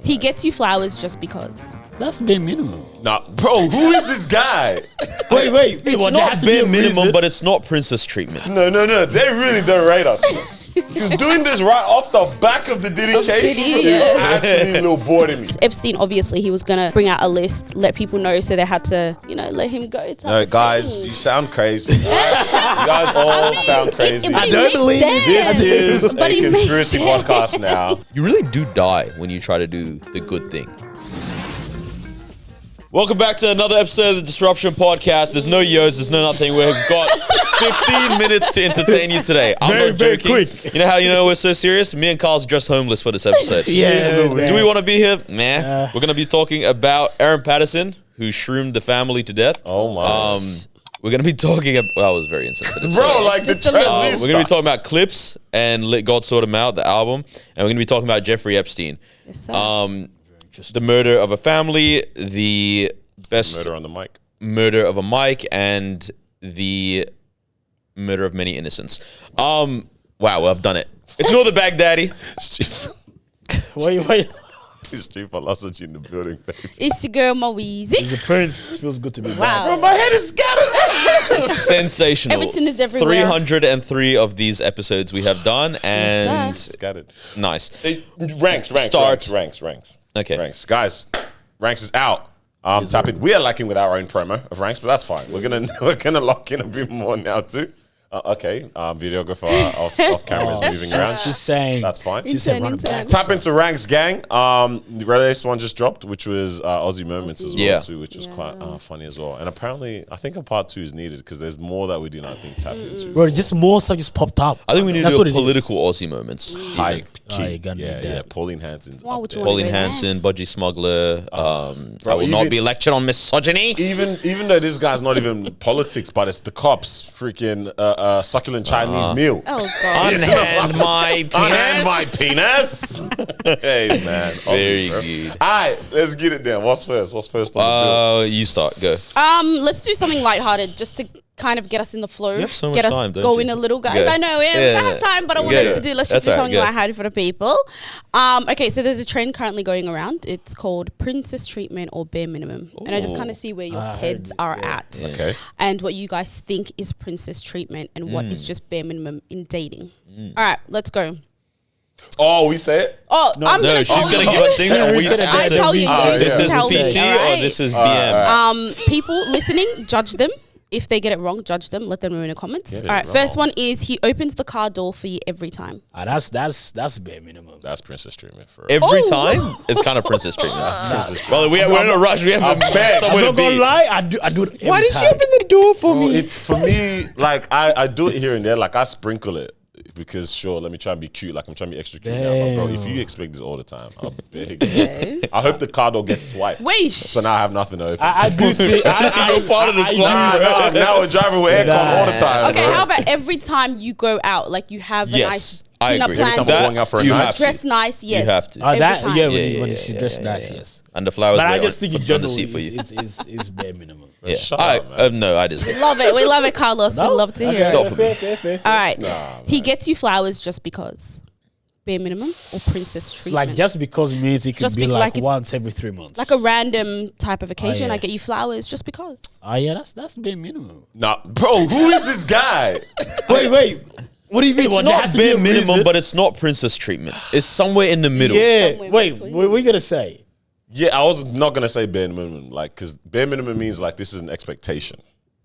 He gets you flowers just because. That's bare minimum. Nah, bro, who is this guy? Wait. It's not bare minimum, but it's not princess treatment. No. They really don't rate us. He's doing this right off the back of the Diddy case. Diddy, yeah. Actually a little bored of me. Epstein, obviously, he was going to bring out a list, let people know, so they had to, let him go. No, guys, you sound crazy. You guys all sound crazy. I don't believe This is But a it makes conspiracy sense. podcast now. You really do die when you try to do the good thing. Welcome back to another episode of the Disruption Podcast. There's no yo's, there's no nothing. We've got 15 minutes to entertain you today. I'm not joking. quick. You know how you know we're so serious? Me and Carl's just homeless for this episode. Yeah. Do we want to be here? Nah. We're going to be talking about Erin Patterson, who shroomed the family to death. Oh my. We're going to be talking about... Well, that was very insensitive. Bro, like the Just a little. transition. we're going to be talking about Clipse and Let God Sort Him Out, the album. And we're going to be talking about Jeffrey Epstein. Yes, sir. The murder of a family, the best Murder on the mic. murder of a mic, and the murder of many innocents. Wow, well, I've done it. It's not the Baghdadi. Wait. It's Chief Philosophy in the building, baby. It's your girl, Moeezy. The prince feels good to be back. Wow. My head is scattered. Sensational. Everything is everywhere. 303 of these episodes we have done, and sir. Scattered. nice. Hey, ranks. Okay. Ranks. Guys, ranks is out. Tap in. We are lacking with our own promo of ranks, but that's fine. We're gonna lock in a bit more now too. Okay. Videographer off camera is moving around. She's saying. That's fine. She said run it Intern. back. Tap into Ranks Gang. The latest one just dropped, which was Aussie Moments as well Yeah. too, which was quite funny as well. And apparently, I think a part 2 is needed because there's more that we do not think tap into. Bro, just more stuff just popped up. I think we need That's to what do it a is. political Aussie moments. High Oh, you gotta do that. Pauline Hanson's Why up would you there. want- Pauline Right. Hanson, Budgie Smuggler. I will even- not be lectured on misogyny. Even though this guy's not even politics, but it's the cops, freaking succulent Chinese meal. Oh, God. Unhand my penis. Unhand my penis. Hey man, Very Aussie, bro. good. All right, let's get it down. What's first? On the bill? You start. Go. Let's do something lighthearted just to kind of get us in the flow. You have so much get us time, don't going you? a little, guys. Go. I know we Yeah. have time, but I Go. wanted to do. Let's just That's do all right, something go. lighthearted for the people. Okay, so there's a trend currently going around. It's called princess treatment or bare minimum, and I just kind of see where your heads are at, Okay. and what you guys think is princess treatment and what is just bare minimum in dating. All right, let's go. Oh, we say it. Oh, I'm No, gonna. she's going to give us things and we I I answer. tell you, Oh, you This yeah. is tell me, PT or alright? this is BM? People listening, judge them. If they get it wrong, judge them. Let them know in the comments. Get it All right, first wrong. one is he opens the car door for you every time. That's bare minimum. That's princess treatment for Every Oh. time, it's kind of princess treatment. princess Well, we're in a rush. We have I'm somewhere to not gonna be. lie, I do it every Why didn't time. you open the door for Well, me? it's for me, like I do it here and there, like I sprinkle it because sure, let me try and be cute, like I'm trying to be extra cute now, but bro, if you expect this all the time, I'll beg. I hope the car door gets swiped. Wait. So now I have nothing to open. I do think You're part of the swap. Now we're driving with aircon all the time. Okay, bro. how about every time you go out, like you have a Yes, nice I dinner agree. plan, Every time we're going out for a you night. have to. dress nice, yes. You have to. Every that time. yeah, Yeah, when yeah, she yeah, dressed yeah, nice, yeah. yes. And the flowers. But I were just think in under the general seat for you. is bare minimum. Yeah. Shut up, man. No, I disagree. Love it. We love it, Carlos. We love to hear Not it. for me. All right. Nah, He gets you flowers just because. Bare minimum or princess treatment? Like just because means it could Just be be- like like it's- once every 3 months. like a random type of occasion. yeah. I get you flowers just because. yeah, that's bare minimum. Nah, bro, who is this guy? Wait. What do you mean? It's Well, there not has to be bare a minimum, reason. but it's not princess treatment. It's somewhere in the middle. Yeah. Somewhere Wait, between. what are you gonna say? Yeah, I was not gonna say bare minimum, like, because bare minimum means like this is an expectation,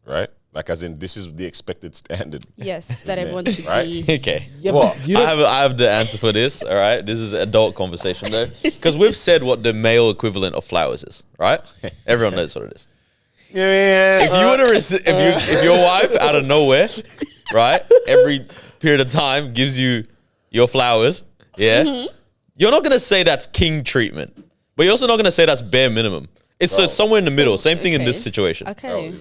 right? Like, as in this is the expected standard. Yes, that everyone should Right? be. Okay. Yeah, What? but you I don't, have the answer for this. All right, this is adult conversation though, because we've said what the male equivalent of flowers is. Right? Everyone knows what it is. Yeah, If you were to if your wife out of nowhere, right, every period of time gives you your flowers, yeah, you're not gonna say that's king treatment, but you're also not gonna say that's bare minimum. It's so somewhere in the middle. Same thing in Okay. this situation. Okay.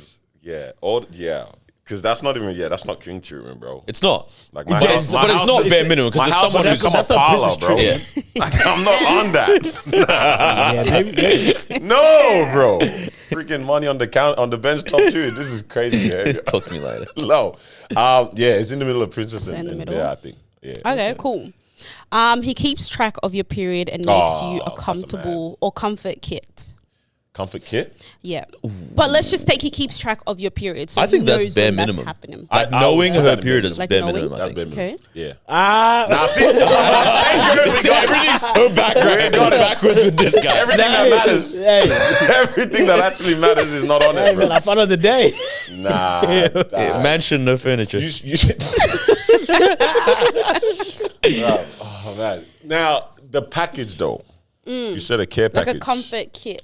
because that's not even that's not king treatment, bro. It's not. Like But it's not bare minimum because my there's house someone has who's become a that's a parlor, business bro. yeah. Like, I'm not on that. yeah, maybe. No, bro. Freaking money on the bench top 2. This is crazy, man. Talk to me later. Low. Yeah, it's in the middle of princess in and the middle. Bear, I think. Yeah. Okay, cool. He keeps track of your period and makes you a that's a comfortable or comfort kit. Comfort kit. Yeah, but let's just take he keeps track of your period. So I think he that's knows bare when minimum. That's happening. I- Like knowing I'll- her Like period is knowing? bare minimum. I That's think. bare minimum. Okay. Yeah. Now see, Everything's so backwards with this guy. everything that matters. Hey, Everything that actually matters is not on hey it, bro. man, I found out the day. Nah. Yeah, mansion, no furniture. You oh man. Now the package though. You said a care Like package. a comfort kit.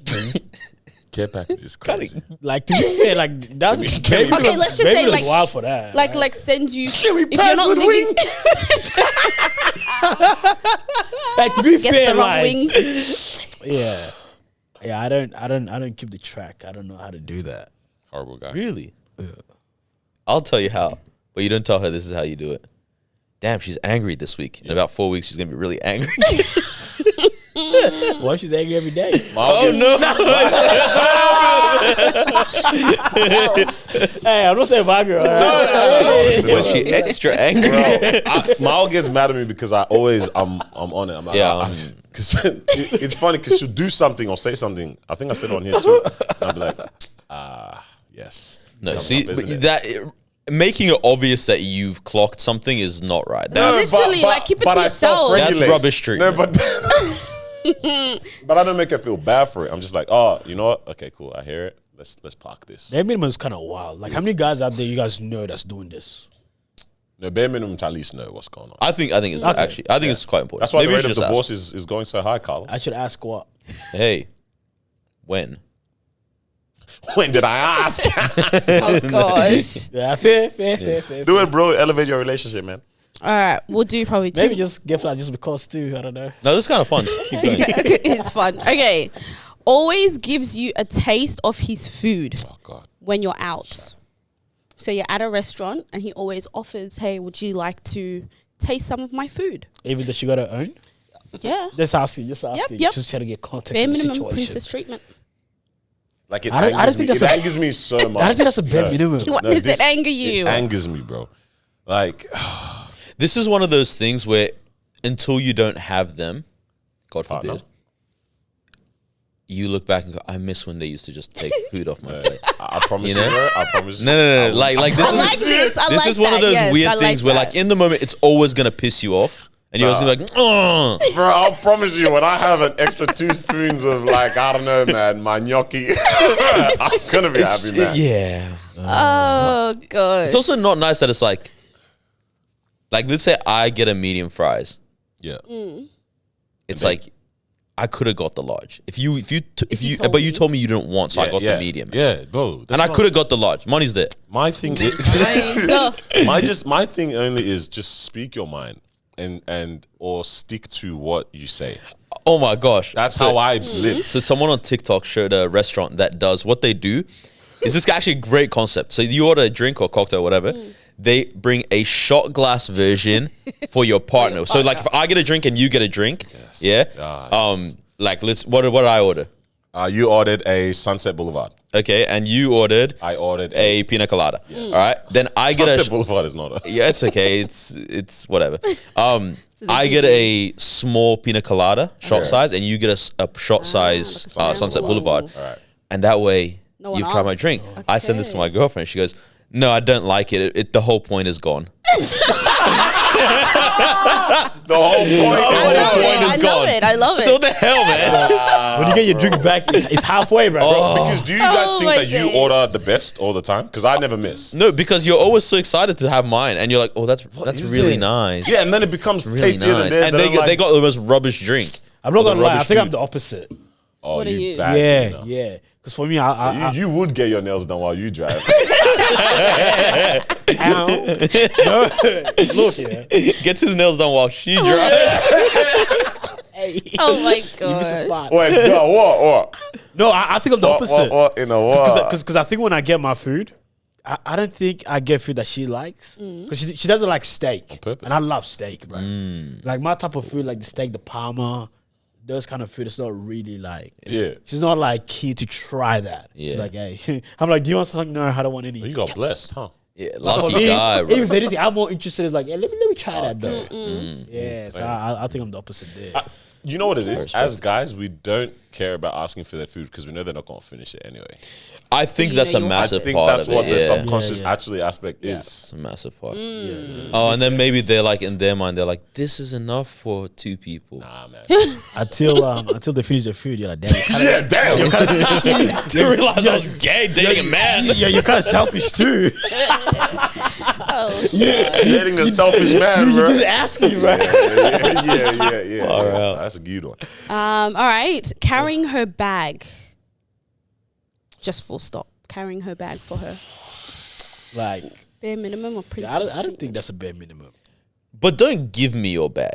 Care package is crazy. Like to be fair, like that's Can we- Okay, let's just baby say was like wild for that. like send you if you're pants not with living like to be get fair, the wrong like wing. yeah, I don't keep the track. I don't know how to do that. Horrible guy. Really? I'll tell you how, but you don't tell her this is how you do it. Damn, she's angry this week. In about 4 weeks, she's gonna be really angry. Why she's angry every day? Oh no! Hey, I'm not saying my girl. Was she extra angry? Mal gets mad at me because I'm on it. I'm like, Yeah. Because it's funny because she'll do something or say something. I think I said it on here too. And I'll be like, yes. No, Coming see, up, but isn't it? that making it obvious that you've clocked something is not right. That's Literally, like, keep it to I yourself. self-regulate. That's rubbish treatment. No, but I don't make her feel bad for it. I'm just like, oh, you know what? Okay, cool. I hear it. Let's park this. Bare minimum is kind of wild. Like, how many guys out there you guys know that's doing this? No, bare minimum to at least know what's going on. I think it's actually it's quite important. That's why Maybe the we rate should of just divorce is going so high, Carlos. I should ask what? ask. Hey, when? When did I ask? Oh gosh. Yeah, fair. Do it, bro. Elevate your relationship, man. All right, we'll do probably two. Maybe just get flat just because too. I don't know. No, this is kind of fun. Keep going. It's fun. Okay. Always gives you a taste of his food Oh God. when you're out. So you're at a restaurant and he always offers, hey, would you like to taste some of my food? Even though she got her own. Yeah. Just asking. Yep. Yep. Just trying to get context Bare of the minimum situation. princess treatment. Like it I don't angers think me. that's It a- angers me so much. I don't think that's a bare minimum. What No, does this- it anger you? It angers me, bro. Like, This is one of those things where until you don't have them, God forbid, Partner. you look back and go, I miss when they used to just take food off my plate. I promise You you, know? bro. I promise you. No. Like this I is like this. I this like is one of that. those Yes, I weird like things where, that. like, in the moment, it's always gonna piss you off, and you're always gonna be like, oh. Bro, I'll promise you, when I have an extra 2 spoons of, like, I don't know, man, my gnocchi, I'm gonna be happy, man. Yeah. Oh, God. It's also not nice that it's like let's say I get a medium fries. Yeah. It's then- like I could have got the large if you told but you me. told me you didn't want, so I got the medium. Yeah, bro. And I could have got the large. Money's there. My thing is, Nice. my thing only is just speak your mind and or stick to what you say. Oh my gosh. That's So- how I live. So someone on TikTok showed a restaurant that does what they do. Is this actually a great concept? So you order a drink or cocktail, whatever. They bring a shot glass version for your partner. So like if I get a drink and you get a drink, yeah. Like what did I order? You ordered a Sunset Boulevard. Okay, and you ordered I ordered a pina colada. All right, then I get Sunset a Boulevard is not a. yeah, it's okay. It's whatever. I get a small pina colada shot size, and you get a shot size like a Sunset Whoa. Boulevard. Right. And that way, No one you've tried my asked. drink. I send this to my girlfriend. She goes, "No, I don't like it. The whole point is gone." The whole point. I love point is it. gone. I love it. So what the hell, man? When you get your drink back, it's halfway, bro. Because do you guys Oh think my that you days. order the best all the time? Because I never miss. No, because you're always so excited to have mine, and you're like, "Oh, that's is really it? nice." Yeah, and then it becomes Really tastier nice. than And theirs. they Then I'm like, got the most rubbish drink. I'm not The gonna lie. I rubbish think I'm food. the opposite. oh, What are you? bad, Yeah, you know. yeah. Because for me, I You would get your nails done while you drive. ow. No, look here. Gets his nails done while she drives. Hey. Oh, my You missed the God. spot. Wait, no, what? No, I think I'm the opposite. What? In a what? Because I think when I get my food, I don't think I get food that she likes. Because she doesn't like steak. purpose. And I love steak, bro. Like my type of food, like the steak, the parma, those kind of food, it's not really like. Yeah. She's not like keen to try that. Yeah. She's like, hey. I'm like, do you want something? No, I don't want any. You got blessed, huh? Yeah, For lucky me, guy, bro. If anything, I'm more interested in like, let me try that though. Yeah, so I think I'm the opposite there. You know what it is? As guys, we don't care about asking for their food because we know they're not going to finish it anyway. I think You that's know a you massive I think part that's of what it. the Yeah. subconscious Yeah. actually aspect is. It's a massive part. Oh, and then maybe they're like in their mind, they're like, "This is enough for 2 people." Nah, man. Until they finish their food, you're like, damn, Yeah, damn. To realize I was gay dating a man. you're kind of selfish too. Dating the selfish man, You bro. didn't ask me, right? Yeah. Far out. That's a good one. All right. Carrying her bag. Just full stop. Carrying her bag for her. Like, Bare minimum or princess I don't think treatment? that's a bare minimum. But don't give me your bag.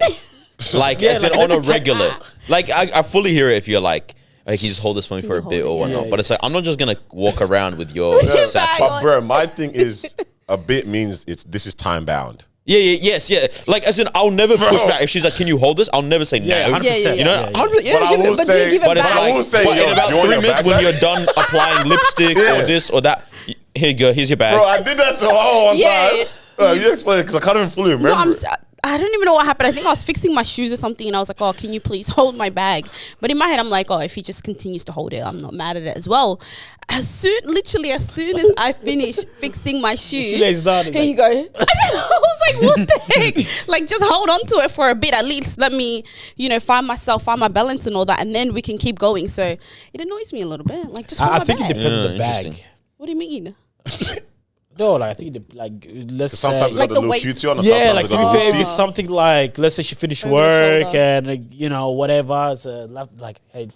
Like, Yeah, as in like, on a regular. Like, I fully hear it if you're like, hey, can you just hold this for me for a you bit hold or it? whatnot. Yeah, But it's like, I'm not just going to walk around with your satchel. But bro, my thing is a bit means this is time bound. Yes. Like, as in, I'll never push back. If she's like, can you hold this? I'll never say no. Yeah, 100%. You know, Yeah. I'll be, But I will but do you say, give it but it's back? I like, will say, but yo, in about do you want 3 your minutes bag when back? you're done applying lipstick or this or that, here you go, here's your bag. Bro, I did that to her one Yeah. time. You explain it because I can't even fully remember. No, it. I don't even know what happened. I think I was fixing my shoes or something, and I was like, "Oh, can you please hold my bag?" But in my head, I'm like, "Oh, if he just continues to hold it, I'm not mad at it as well." Literally as soon as I finish fixing my shoe, lays down, it's here you go. I was like, "What the heck?" Like, just hold on to it for a bit, at least. Let me, find my balance and all that, and then we can keep going. So it annoys me a little bit. Like, just hold I my think bag. it depends on Yeah, the bag. interesting. What do you mean? No, like I think let's say Sometimes Like got the the little weight. cutie on, or yeah, sometimes like they to got be the fair, little if it's something like let's say she finished Over the work shoulder. and whatever, it's like hey,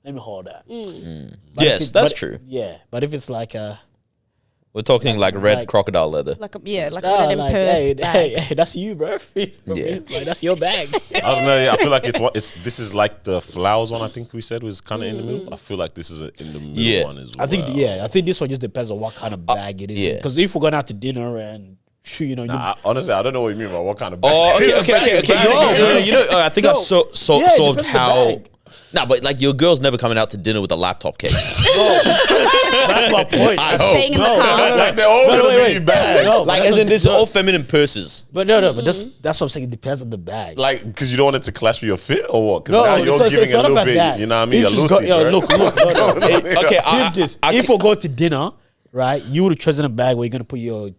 let me hold that. But Yes, if it- that's but- true. Yeah, but if it's like We're talking like red like- crocodile leather. Like like no, one of them like, purse hey, bags. hey, that's you, bro. Yeah. Like that's your bag. I don't know. Yeah, I feel like this is like the flowers one. I think we said was kind of in the middle. I feel like this is in the middle one as well. I think this one just depends on what kind of bag it is. yeah. Because if we're going out to dinner and you Honestly, I don't know what you mean by what kind of bag. Oh, okay. No, I think I've Yeah, it solved depends on the how. bag. Nah, but like your girl's never coming out to dinner with a laptop case. that's my point. I hope. Staying in the car. Like they're all gonna wait. be bad. No, Like, but as that's in, this what- all feminine purses. But no, but that's what I'm saying. It depends on the bag. Like, because you don't want it to clash with your fit or what? Because No, now it's you're not- giving it's a not little about bit. that. You know what I mean? You A just little go- yo, look. Okay, Hear this. If we go to dinner, right, you would have chosen a bag where you're gonna put your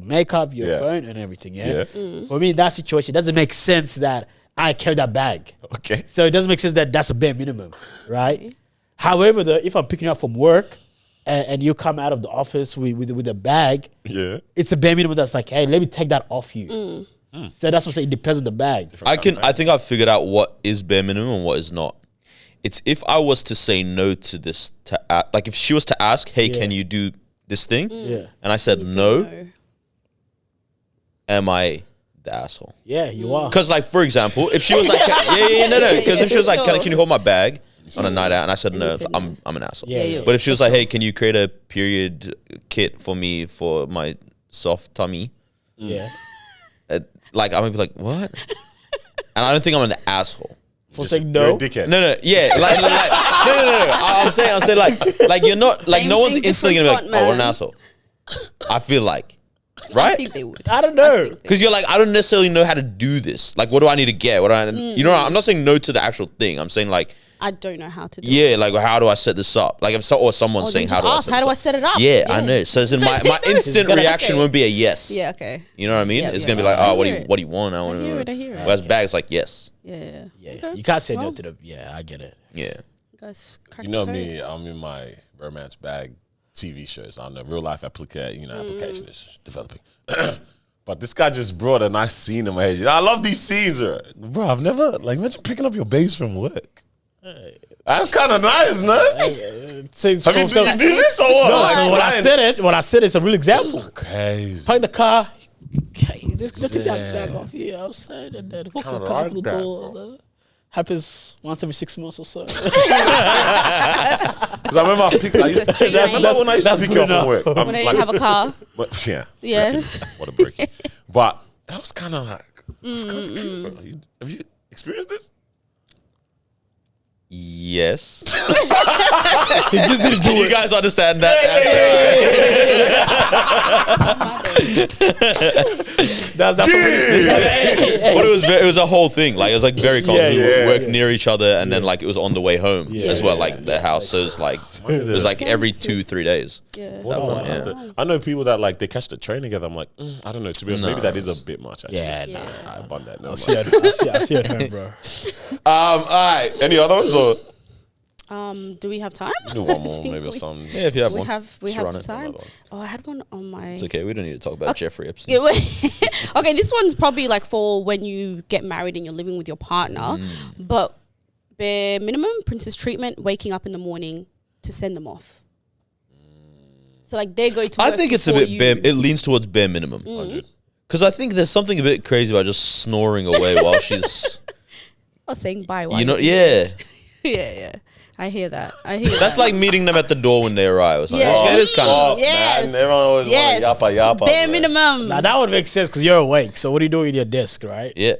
makeup, your Yeah. phone, and everything. Yeah. Yeah. For me, in that situation, it doesn't make sense that I carry that bag. Okay. So it doesn't make sense that that's a bare minimum, right? However, if I'm picking you up from work and you come out of the office with a bag, Yeah. it's a bare minimum that's like, hey, let me take that off you. So that's what I'm saying. It depends on the bag. I think I've figured out what is bare minimum and what is not. It's if I was to say no to this, like if she was to ask, hey, Yeah. can you do this thing? Yeah. And I said no, am I the asshole? Yeah, you are. Because, like, for example, if she was like, no. Because if she was like, Sure. can you hold my bag on a night out? And I said no, you said no. I'm an asshole. Yeah, yeah. But if she was like, hey, can you create a period kit for me for my soft tummy? Yeah. Like, I'm gonna be like, what? And I don't think I'm an asshole. For saying You're a no. dickhead. No, yeah, like no. I'm saying like you're not like Same no one's thing, instantly gonna be like, different oh, what an front, man. asshole. I feel like, I right? think they would. I don't know. Because you're like, I don't necessarily know how to do this. Like, what do I need to get? You know, I'm not saying no to the actual thing. I'm saying like, I don't know how to do it. yeah, like how do I set this up? Like if someone's Oh, saying then how just do I ask, how do I this set it up? Yeah, I know. So as in my instant gotta- reaction okay. won't be a yes. Yeah, okay. You know what I mean? Yeah, It's yeah. gonna be like, I oh, hear it. what do you want? I hear it. Whereas bags like yes. Yeah. Yeah, Okay. you can't say no Well, to the. Yeah, I get it. Yeah. you guys crack You know the code. me, I'm in my romance bag TV shows. I don't know, real life application is developing. But this guy just brought a nice scene in my head. You know, I love these scenes, bro. I've never imagine picking up your bags from work. That's kind of nice, no? Have you Have you do this or what? No, Like, so when I said it's a real example. crazy. Park the car. Okay, let's take that bag off here outside and then hook the Kinda car like to the that, door. Happens once every 6 months or so. Because I remember I picked. I used to, street that's race. when I used to That's pick good you up from enough. work. I'm When I didn't have a car. But yeah, Yeah. what a break. But that was kind of like, cute, bro. Have you experienced this? Yes. He just didn't do Can you it. guys understand that That's what But it was a whole thing. Like it was like very common. Yeah, We yeah, work yeah. near each other, and then like it was on the way home as well. yeah, Like the house, so it's like it was like every 2-3 days. Yeah. What about yeah. after? I know people that like they catch the train together. I'm like, I don't know. To be honest, maybe that is a bit much. Actually. Yeah, Yeah. nah. I bun that. No, I see it, home, bro. all right. Any other ones or Do we have time? do one more, I think maybe or we- something? Yeah, if you have We one. have Just run it. time. Another one. Oh, I had one on my. It's okay. We don't need to talk about Jeffrey Epstein. Yeah, okay, this one's probably like for when you get married and you're living with your partner, but bare minimum princess treatment, waking up in the morning to send them off. So like they go to. I work think it's a before bit you. bare. It leans towards bare minimum. 100. Because I think there's something a bit crazy about just snoring away while she's. I was saying bye. While You know, you're yeah. doing it. yeah. I hear that. I hear That's that. like meeting them at the door when they arrive. It's like, Yeah. it is kind of. Stop, Yes. man. Everyone always Yes. want to yappa. Bare man. minimum. Now that would make sense because you're awake. So what do you do with your desk, right? Yeah.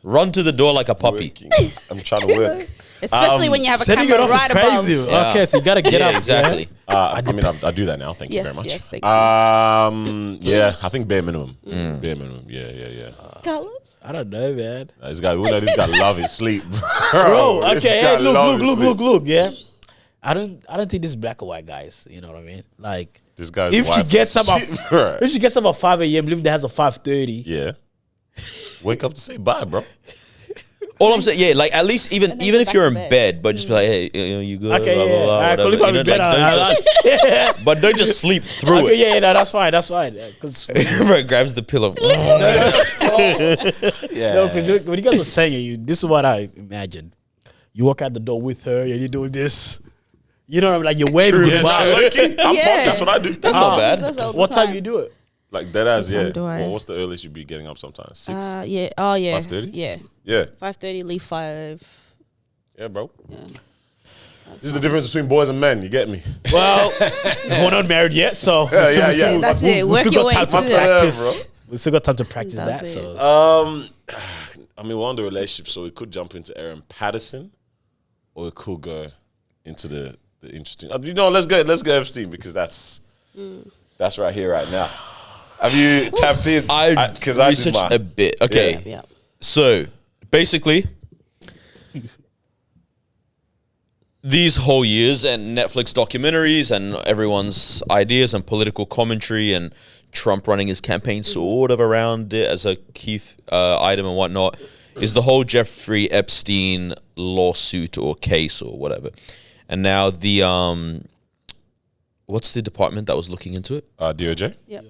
Run to the door like a puppy. Working. I'm trying to work. Especially when you have a Setting it camera off right is crazy. above. Yeah. Okay, so you gotta get Yeah, up. exactly. I mean, I do that now. Thank you Yes, very much. yes, thank you. Yeah, I think bare minimum. Bare minimum. Yeah. Colours? I don't know, man. This guy love his sleep, Bro, This okay, guy hey, love his sleep. look, yeah. I don't think this is black or white, guys. You know what I mean? Like, This guy's if she wife gets is up, shit, bro. if she gets up at 5 a.m., leave the house at 5:30. Yeah. Wake up to say bye, bro. All I'm saying, yeah, like at least even And then even go if back you're to in bed. bed, but just be like, hey, you good? Okay, blah, yeah. blah, blah, Alright, cool. If whatever. I'm in You know, bed, like, but don't just sleep through Okay, it. yeah, no, that's fine. That's fine. Because Bro, grabs the pillow. no, because when you guys were saying it, this is what I imagined. You walk out the door with her, and you're doing this. You know what I mean? Like you're waving True, goodbye. yeah, Low-key, I'm Yeah. pumped. That's what I do. That's not bad. That's all the What time you do it? Like dead ass, What time yeah. do I- Well, what's the earliest you'd be getting up sometimes? 6? Yeah. Oh, yeah. 5:30? Yeah. Yeah. 5:30, leave 5. Yeah, bro. Yeah. This is the difference between boys and men. You get me? Well, we're not married yet, so yeah. That's we- it. we Work still your got way time to to it. practice. We still got time to practice that. That's it. So I mean, we're on the relationship, so we could jump into Erin Patterson, or it could go into the interesting. You know, let's go Epstein because that's right here, right now. Have you tapped in? Because I did researched mine. a bit. Okay, Yeah. so basically, these whole years and Netflix documentaries and everyone's ideas and political commentary and Trump running his campaign sort of around it as a key item and whatnot is the whole Jeffrey Epstein lawsuit or case or whatever. And now the what's the department that was looking into it? DOJ? Yep.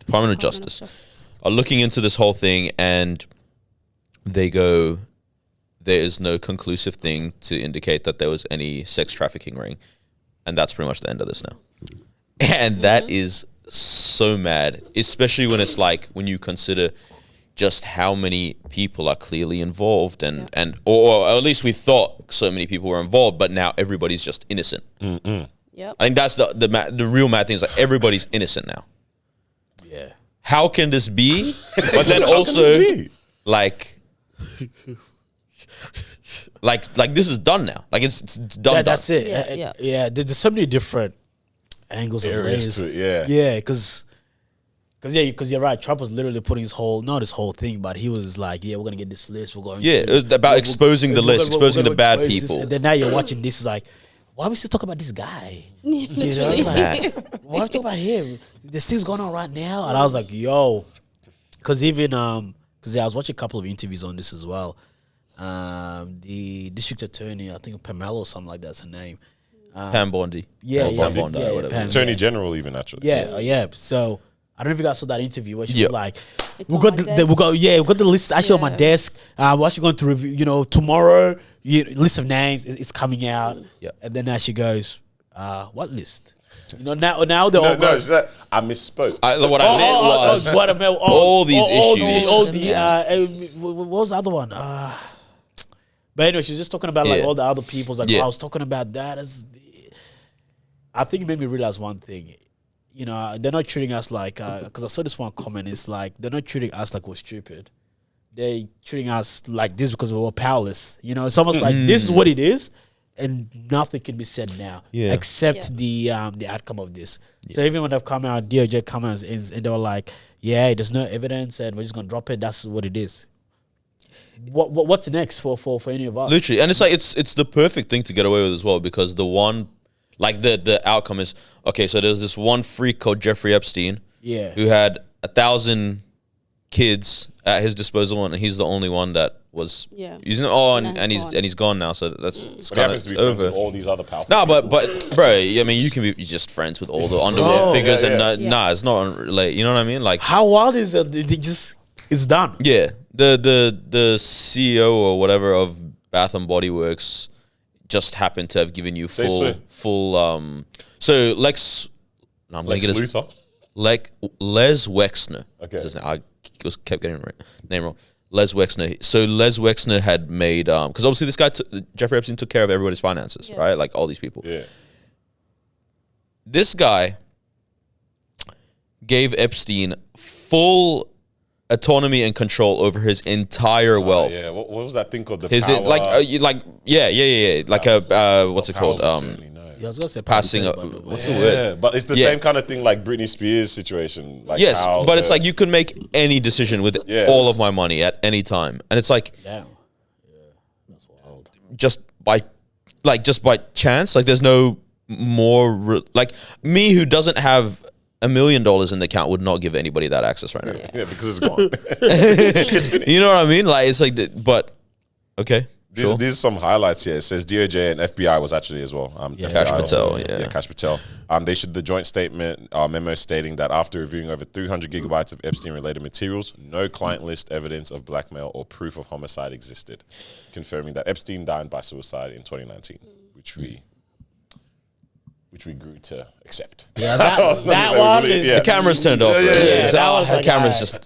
Department of Justice are looking into this whole thing, and they go, there is no conclusive thing to indicate that there was any sex trafficking ring, and that's pretty much the end of this now. And that is so mad, especially when it's like when you consider just how many people are clearly involved, and or at least we thought so many people were involved, but now everybody's just innocent. Yep. I think that's the real mad thing is like everybody's innocent now. yeah, How can this be? But then How can also this be? like this is done now. Like it's done. that's it. Yeah. Yeah. There's so many different angles and Areas layers to it, yeah. yeah, because you're right. Trump was literally putting his whole thing, but he was like, yeah, we're gonna get this list. We're going. Yeah, to, it was about exposing the we're list, gonna- exposing we're the gonna bad expose this. people. And then now you're watching this is like, why are we still talking about this guy? Literally. You know, like, why are we talking about him? This thing's going on right now, and I was like, yo, because even because I was watching a couple of interviews on this as well. The district attorney, I think Pamela or something like that's her name. Pam Bondi. Yeah, Or yeah, Pam Bondi yeah, or whatever. Pam. Attorney General, even actually. Yeah. So I don't know if you guys saw that interview where she Yeah. was like, It's "We on got my the desk. we got the list actually on my Yeah. desk. We're actually going to review. You know, tomorrow, list of names it's coming out. Yeah. And then now she goes, "What list?" You know, now they're all No, going. she said, I misspoke. What I meant was what about all these issues. what was the other one? But anyway, she's just talking about like Yeah. all the other people's. Like, Yeah. I was talking about that. I think it made me realize one thing. You know, they're not treating us like because I saw this one comment. It's like they're not treating us like we're stupid. they're treating us like this because we're powerless. You know, it's almost like this is what it is, and nothing can be said now except the outcome of this. So even when they've come out, DOJ come out and they were like, "Yeah, there's no evidence, and we're just gonna drop it." That's what it is. What's next for any of us? Literally, and it's like it's the perfect thing to get away with as well, because the one, like the outcome is okay. So there's this one freak called Jeffrey Epstein, who had 1,000 kids at his disposal, and he's the only one that was using it. Oh, and he's gone now. So that's But he happens to be friends with all these other powerful. No, but bro, I mean, you can be just friends with all the underwear figures, and nah, it's not unrelated. You know what I mean? Like, how wild is it? It's done. Yeah, the CEO or whatever of Bath and Body Works just happened to have given you full. So Lex, no, I'm Lex gonna get Luthor. Les Wexner. Okay, I kept getting the name wrong. Les Wexner. So Les Wexner had made because obviously this guy Jeffrey Epstein took care of everybody's finances, right? Like all these people. Yeah. This guy gave Epstein full autonomy and control over his entire wealth. Yeah. What was that thing called? The his power, like like a what's it called? I was gonna say passing. What's the word? But it's the same kind of thing like Britney Spears situation. Like yes, but it's like you can make any decision with all of my money at any time, and it's like, damn, that's wild. Just by chance, like there's no more like me who doesn't have $1 million in the account would not give anybody that access right now. Yeah, because it's gone. It's finished. You know what I mean? Like it's like, but okay. These are some highlights here. It says DOJ and FBI was actually as well. Cash Patel, Cash Patel. They issued the joint statement memo stating that after reviewing over 300 gigabytes of Epstein-related materials, no client list evidence of blackmail or proof of homicide existed, confirming that Epstein died by suicide in 2019, which we grew to accept. Yeah, that one is... The camera's turned off. The camera's just...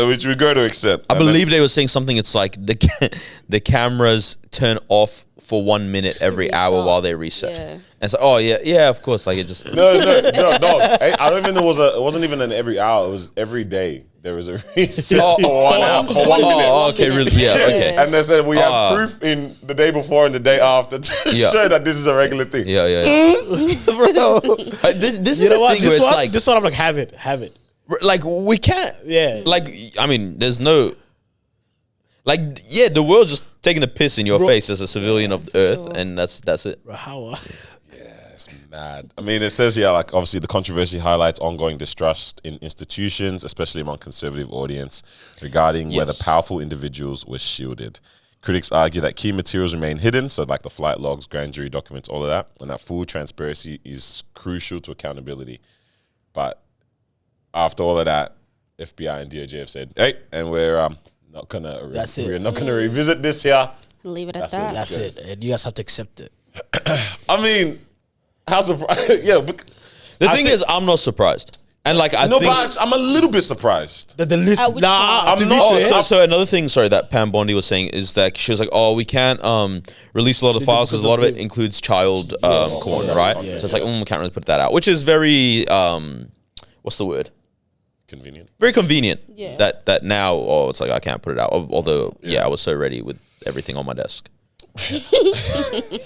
which we go to accept. I believe they were saying something. It's like the cameras turn off for 1 minute every hour while they reset. And it's like, of course. Like it just no. I don't even know it wasn't even an every hour. It was every day. There was a reset for 1 hour, for 1 minute. Okay, really? Yeah, okay. And they said we have proof in the day before and the day after to show that this is a regular thing. Yeah. Bro, this is the thing where it's like this one. I'm like, have it. Like we can't. Yeah. Like I mean, there's no. Like the world's just taking a piss in your face as a civilian of the earth, and that's it. Bro, how? It's mad. I mean, it says here, like, obviously the controversy highlights ongoing distrust in institutions, especially among conservative audience, regarding whether powerful individuals were shielded. Critics argue that key materials remain hidden, so like the flight logs, grand jury documents, all of that, and that full transparency is crucial to accountability. But after all of that, FBI and DOJ have said, hey, and we're not gonna we're not gonna revisit this here. Leave it at that. That's it. And you guys have to accept it. I mean, how surprised? Yeah, the thing is, I'm not surprised, and like I think but I'm a little bit surprised. The list. I'm not. So another thing, that Pam Bondi was saying is that she was like, "Oh, we can't release a lot of files because a lot of it includes child porn, right? So it's like, we can't really put that out," which is very what's the word? Convenient. Very convenient. Yeah. That now, it's like I can't put it out. Although, I was so ready with everything on my desk.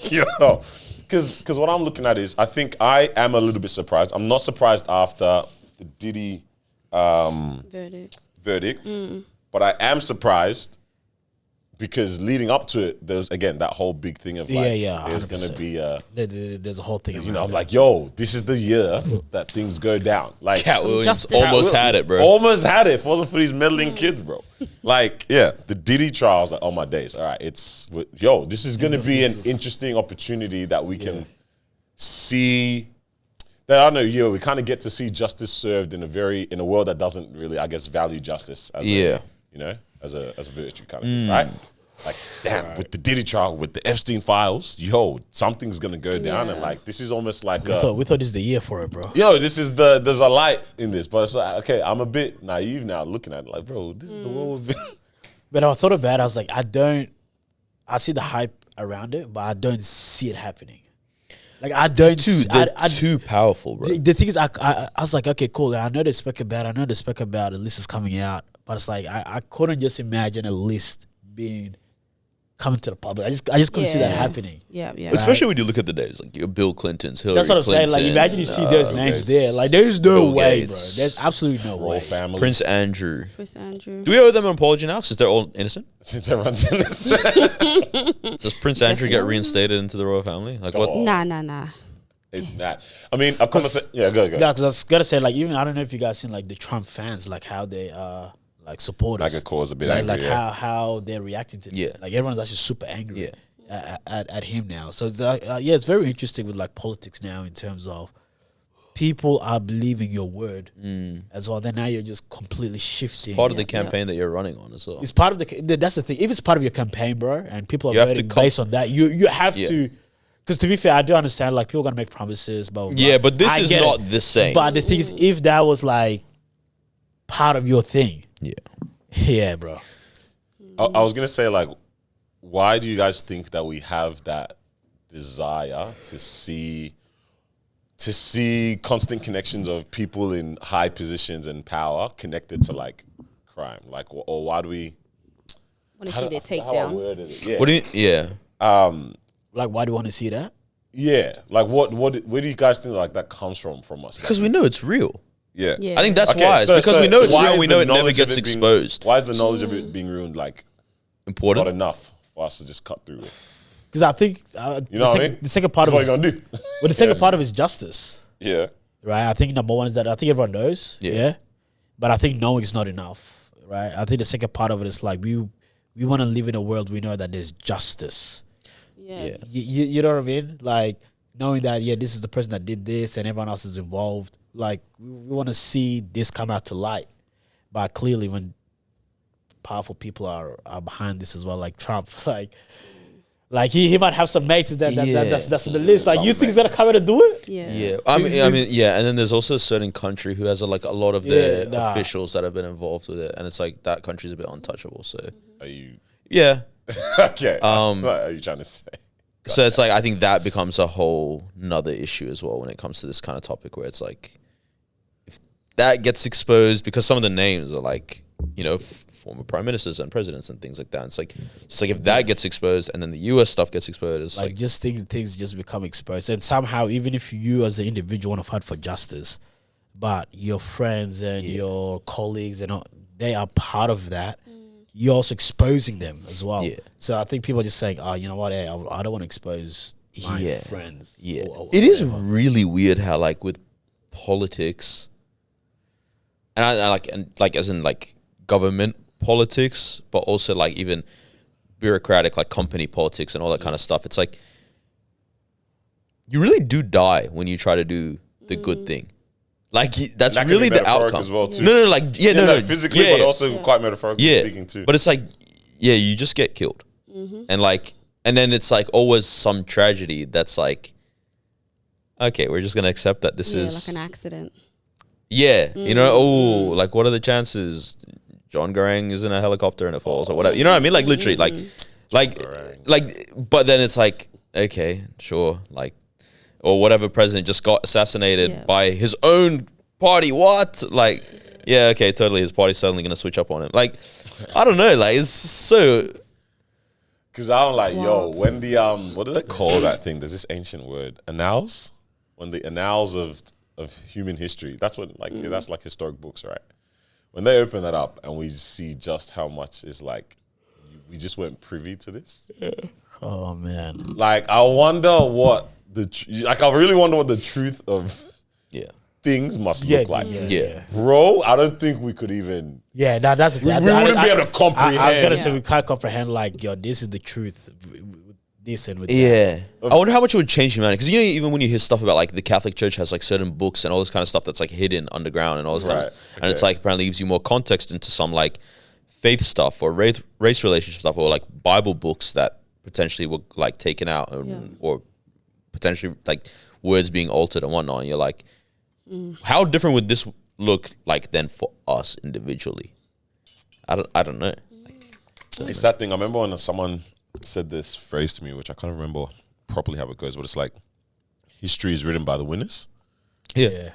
Yo, because what I'm looking at is, I think I am a little bit surprised. I'm not surprised after the Diddy verdict, but I am surprised because leading up to it, there's again that whole big thing of like, there's going to be there's a whole thing. You know, I'm like, yo, this is the year that things go down. Like, Cat Williams almost had it, bro. Almost had it. If it wasn't for these meddling kids, bro. Like, the Diddy trials, like, oh my days. All right, this is going to be an interesting opportunity that we can see. That I don't know, we kind of get to see justice served in a world that doesn't really, I guess, value justice as a virtue kind of thing, right? Like, damn, with the Diddy trial, with the Epstein files, something's gonna go down, and like this is almost like we thought this is the year for it, bro. This is there's a light in this, but it's like, okay, I'm a bit naive now looking at it, like, bro, this is the world we've been. But I thought about it, I was like, I see the hype around it, but I don't see it happening. Like I don't. Too powerful, bro. The thing is, I was like, okay, cool. I know the spec about. The list is coming out, But it's like I couldn't just imagine a list being coming to the public. I just couldn't see that happening. Yeah. Especially when you look at the names, like your Bill Clintons, Hillary That's what I'm Clinton, saying. Like, imagine you see those names there. Like, there's no Bill way, Gates, bro. There's absolutely no way. family. Prince Andrew. Do we owe them an apology now since they're all innocent? Since everyone's innocent. Does Prince Andrew get reinstated into the royal family? Like what? Nah. It's not. I mean, a conversation. Yeah, go. Yeah, because I was gonna say, like, even I don't know if you guys seen like the Trump fans, like how they like supporters, Like, it caused a bit like, angry. like how they're reacting to this. Yeah. Like everyone's actually super angry. Yeah. At him now. So it's it's very interesting with like politics now in terms of people are believing your word as well. Then now you're just completely shifting. Part of the campaign that you're running on as well. It's part of that's the thing. If it's part of your campaign, bro, and people You are have to voting based on that, you have to. Because to be fair, I do understand like people are gonna make promises, but Yeah, but this I is get not it. the same. But the thing is, if that was like part of your thing, Yeah. bro. I was gonna say, like, why do you guys think that we have that desire to see constant connections of people in high positions and power connected to like crime? Like, or why do we Want to see their how I takedown? worded it? Yeah. What do you? Yeah. Like, why do you want to see that? Yeah. Like, where do you guys think like that comes from us? Because we know it's real. Yeah. Yeah. I think that's Okay, why. so- Because so we know it's why real. is We the know it never knowledge of gets it being- exposed. Why is the knowledge of it being ruined like Important. not enough for us to just cut through it? Because I think You know what I mean? the second part That's of what it, you're gonna do. well, the second part of it is justice. Yeah. Right, I think number one is that I think everyone knows, Yeah. but I think knowing is not enough, right? I think the second part of it is like we want to live in a world we know that there's justice. Yeah. You know what I mean? Like knowing that this is the person that did this and everyone else is involved. Like we want to see this come out to light, but clearly when powerful people are behind this as well, like Trump, like he might have some mates that's on the list. Like, you think he's gonna come in and do it? Yeah, I mean, yeah, and then there's also a certain country who has a lot of their officials that have been involved with it, and it's like that country's a bit untouchable. So, Are you yeah, okay? What are you trying to say? so it's like I think that becomes a whole nother issue as well when it comes to this kind of topic, where it's like if that gets exposed, because some of the names are like, you know, former prime ministers and presidents and things like that. It's like if that gets exposed and then the US stuff gets exposed, it's like just things just become exposed, and somehow even if you as an individual want to fight for justice, but your friends and your colleagues and all, they are part of that, you're also exposing them as well. Yeah. So I think people are just saying, oh, you know what, I don't want to expose my friends. Yeah, or it is whatever. really weird how like with politics, and I like as in like government politics, but also like even bureaucratic like company politics and all that kind of stuff. It's like you really do die when you try to do the good thing. Like that's That can really be the metaphoric outcome. as well, too. No, like no, physically, yeah, but also quite metaphorically speaking too. But it's like, you just get killed, and like, and then it's like always some tragedy that's like, okay, we're just gonna accept that this is like an accident. Yeah, you know, like what are the chances John Garang is in a helicopter and it falls or whatever? You know what I mean? Like literally, like, but then it's like, okay, sure, like, or whatever president just got assassinated by his own party. What? Like, yeah, okay, totally. His party's suddenly gonna switch up on him. Like, I don't know. Like, it's so. Because I'm like, when the what do they call that thing? There's this ancient word, annals. When the annals of human history, that's what that's like historic books, right? When they open that up and we see just how much is like, we just weren't privy to this. Oh man, like I wonder what I really wonder what the truth of things must look like. Bro, I don't think we could even. Yeah, that's the thing. We wouldn't be able to comprehend. I was gonna say we can't comprehend. Like, this is the truth. This and with that. I wonder how much it would change humanity, because you know, even when you hear stuff about like the Catholic Church has like certain books and all this kind of stuff that's like hidden underground and all this kind of, and it's like apparently gives you more context into some like faith stuff or race relationship stuff, or like Bible books that potentially were like taken out or potentially like words being altered and whatnot. And you're like, how different would this look like then for us individually? I don't know. It's that thing. I remember when someone said this phrase to me, which I can't remember properly how it goes, but it's like history is written by the winners. Yeah.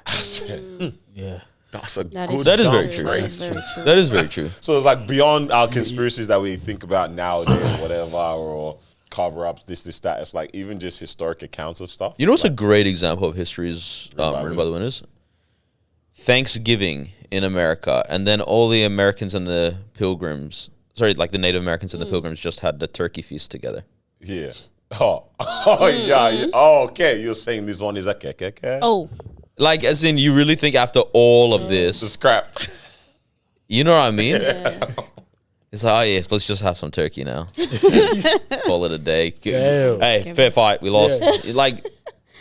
Yeah. That's a That good is That is dumb very true. That is phrase. very true. That is very true. So it's like beyond our conspiracies that we think about nowadays, whatever, or cover-ups, this, that. It's like even just historic accounts of stuff. You know what's It's a great example of history is written by the winners? Thanksgiving in America, and then all the Americans and the Pilgrims, like the Native Americans and the Pilgrims just had the turkey feast together. yeah. Yeah. Oh, okay. You're saying this one is a keke? Oh, Like, as in, you really think after all of The this, scrap. you know what I mean? yeah. It's like, oh yeah, let's just have some turkey now. Call it a day. Damn. Hey, fair fight, we lost. Like,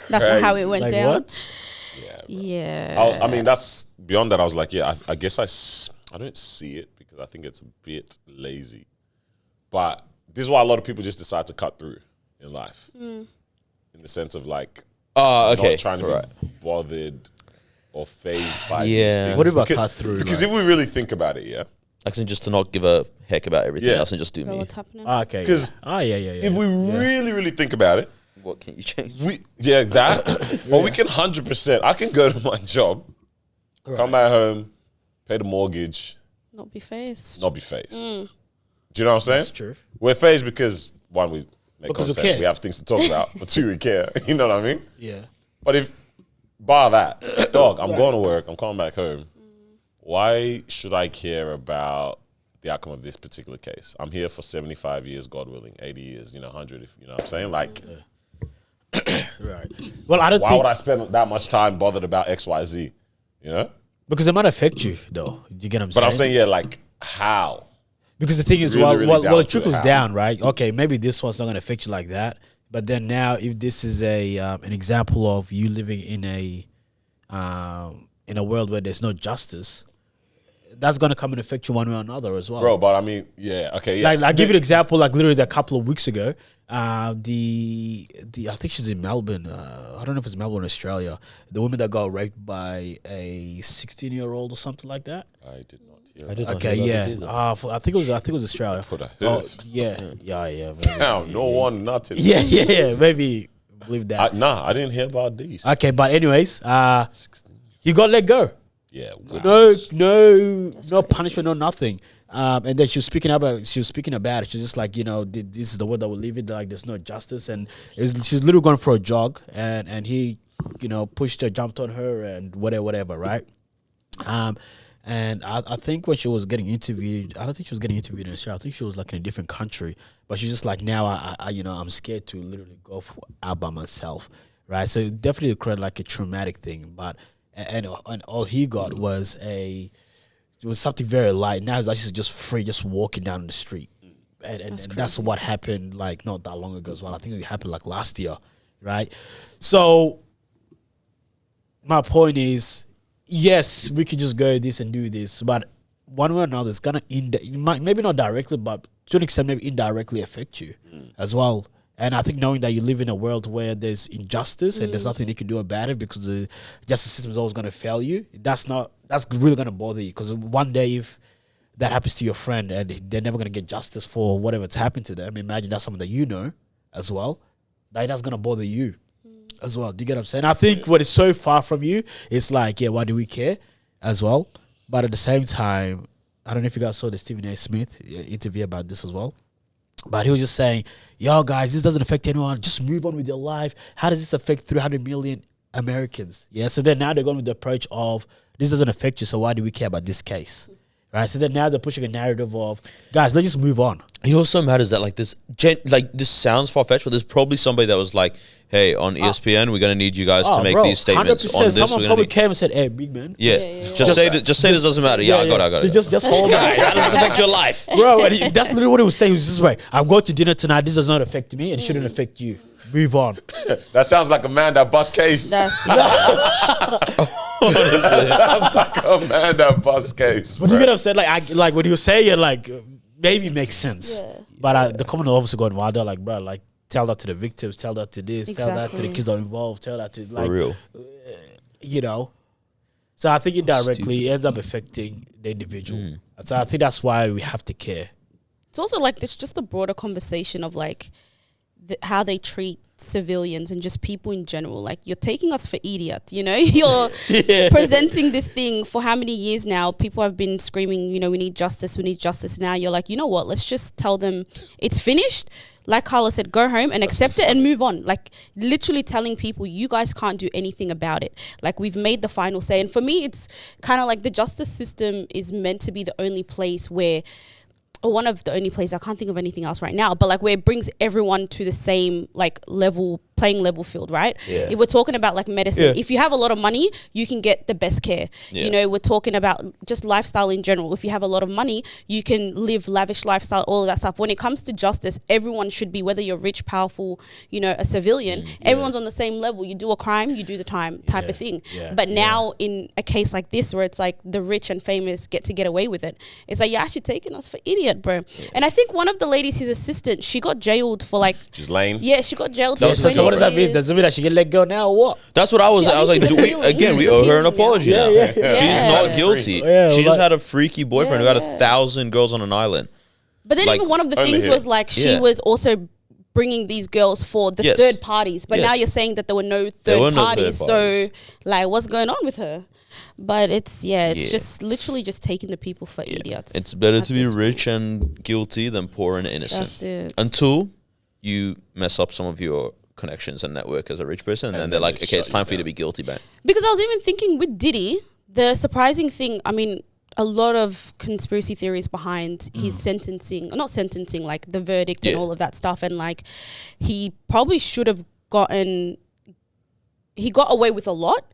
That's not how it went Like down. what? Yeah. I mean, that's beyond that. I was like, yeah, I guess I don't see it because I think it's a bit lazy. But this is why a lot of people just decide to cut through in life. In the sense of like, okay, not trying to right. be bothered or phased by Yeah. these things. What about because, cut through? Because like? if we really think about it, yeah. Like, just to not give a heck about everything Yeah. else and just do Well, me. what's happening? Okay. Because yeah. Yeah. if we really think about it, What can you change? that, or we can 100%. I can go to my job, come back home, pay the mortgage, Not be faced. not be phased. Do you know what I'm saying? That's true. We're phased because one, we make Because we content, care. we have things to talk about, but two, we care. You know what I mean? Yeah. But if bar that, dog, I'm going to work, I'm coming back home. Why should I care about the outcome of this particular case? I'm here for 75 years, God willing, 80 years, 100, if you know what I'm saying? Like, Right. Well, I don't why think would I spend that much time bothered about XYZ? You know? because it might affect you though. You get what I'm But saying? I'm saying, yeah, like, how? Because the thing is, Really, really down well, it to it, trickles how? down, right? Okay, maybe this one's not going to affect you like that, but then now, if this is an example of you living in a world where there's no justice, that's going to come and affect you one way or another as well. Bro, but I mean, yeah, okay, yeah. Like, I'll give you an example. Like, literally, a couple of weeks ago, the I think she's in Melbourne. I don't know if it's Melbourne, Australia. The woman that got raped by a 16-year-old or something like that. I did not hear I did that. not Okay, hear yeah. that either. I think it was Australia. Put a Oh, hoof. yeah. Maybe. Damn, no one, nothing. Yeah. Maybe believe that. I didn't hear about these. Okay, but anyways, he got let go. Yeah, wow. No punishment, no nothing. And then she was speaking about it. She was just like, this is the world that we live in. Like, there's no justice, and she's literally going for a jog, and he, pushed her, jumped on her, and whatever, right? And I think when she was getting interviewed, I don't think she was getting interviewed in Australia. I think she was like in a different country. But she's just like, now I'm scared to literally go out by myself, right? So it definitely created like a traumatic thing. But and all he got was something very light. Now he's actually just free, just walking down the street, and that's what happened like not that long ago as well. I think it happened like last year, right? So my point is, yes, we can just go this and do this, but one way or another, it's gonna maybe not directly, but to an extent, maybe indirectly affect you as well. And I think knowing that you live in a world where there's injustice and there's nothing you can do about it because the justice system is always going to fail you, that's really going to bother you. Because one day, if that happens to your friend and they're never going to get justice for whatever's happened to them, imagine that's someone that you know as well, that's going to bother you as well. Do you get what I'm saying? I think when it's so far from you, it's like, yeah, why do we care as well? But at the same time, I don't know if you guys saw the Stephen A. Smith interview about this as well. But he was just saying, yo, guys, this doesn't affect anyone. Just move on with your life. How does this affect 300 million Americans? Yeah, so then now they're going with the approach of, this doesn't affect you, so why do we care about this case? Right? So then now they're pushing a narrative of, guys, let's just move on. You know what's so mad is that like this sounds far-fetched, but there's probably somebody that was like, hey, on ESPN, we're going to need you guys to make these statements 100%. on this. Someone probably came and said, hey, big man. Yeah. Just say this doesn't matter. Yeah, I got it. Just hold Guys, on. how does this affect your life? Bro, and that's literally what he was saying. He was just like, I'm going to dinner tonight. This does not affect me and it shouldn't affect you. Move on. That sounds like a man that bust case. That's That's like a man that bust case. But you get what I'm saying? Like what he was saying, like maybe makes sense. Yeah. But the comment obviously going wild. They're like, bro, like tell that to the victims, tell that to this, tell that to the Exactly. kids that are involved, tell that to like For real. So I think indirectly it ends up affecting the individual. So I think that's why we have to care. It's also like it's just a broader conversation of like how they treat civilians and just people in general. Like, you're taking us for idiots, you know? You're presenting this thing for how many years now? People have been screaming, you know, we need justice, we need justice. Now you're like, you know what? Let's just tell them it's finished. Like Carla said, go home and accept it and move on. Like, literally telling people, you guys can't do anything about it. Like, we've made the final say. And for me, it's kind of like the justice system is meant to be the only place where, or one of the only places, I can't think of anything else right now, but like where it brings everyone to the same like level, playing level field, right? Yeah. If we're talking about like medicine, Yeah. if you have a lot of money, you can get the best care. Yeah. You know, we're talking about just lifestyle in general. If you have a lot of money, you can live lavish lifestyle, all of that stuff. When it comes to justice, everyone should be, whether you're rich, powerful, you know, a civilian, everyone's on the same level. You do a crime, you do the time type of thing. Yeah. But now in a case like this, where it's like the rich and famous get to get away with it, it's like, you're actually taking us for idiot, bro. And I think one of the ladies, his assistant, she got jailed for like, Just lame. yeah, she got jailed That for was 20 So what does that mean? years. Does it mean that she get let go now or what? That's what I was like, do we, again, we owe her an apology now. Yeah. She's Yeah. not guilty. Yeah, She just like- had a freaky boyfriend who had 1,000 girls on an island. But then like, even one of the only things him. was like, she Yeah. was also bringing these girls for the Yes. third parties. But now Yes. you're saying that there were no There third were no third parties. So parties. like, what's going on with her? But it's it's Yeah. just literally just taking the people for idiots. It's better at to be this rich and guilty than poor and innocent. That's it. Until you mess up some of your connections and network as a rich person, and, And they're then like, they okay, it's shut time you for you to down. be guilty, man. Because I was even thinking with Diddy, the surprising thing, I mean, a lot of conspiracy theories behind his sentencing, not sentencing, like the verdict and Yeah. all of that stuff. And like, he probably should have he got away with a lot.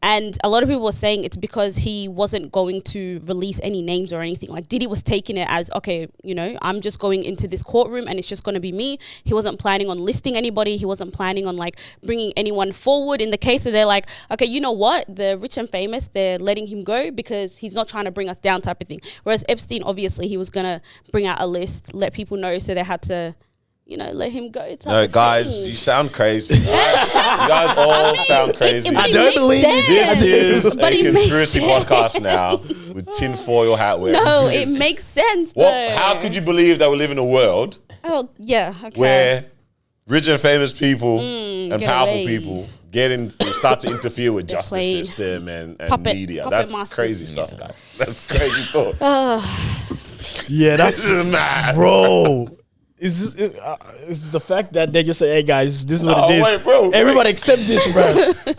And a lot of people were saying it's because he wasn't going to release any names or anything. Like, Diddy was taking it as, okay, you know, I'm just going into this courtroom and it's just going to be me. He wasn't planning on listing anybody. He wasn't planning on like bringing anyone forward. In the case that they're like, okay, you know what? The rich and famous, they're letting him go because he's not trying to bring us down type of thing. Whereas Epstein, obviously, he was going to bring out a list, let people know. So they had to, you know, let him go. Type No, of guys, thing. you sound crazy. You guys all sound crazy. But I it don't makes believe sense. This is But a it makes conspiracy sense. podcast now with tinfoil hat wearing. No, it makes sense. What? though. How could you believe that we live in a world Oh, yeah. Okay. where rich and famous people and get powerful away. people start to interfere with justice played. system and Puppet media? masters. That's crazy stuff, guys. That's crazy thought. Yeah, This is mad. bro. It's the fact that they just say, "Hey guys, this is what No, it is." wait, bro, Everybody accept this, bro.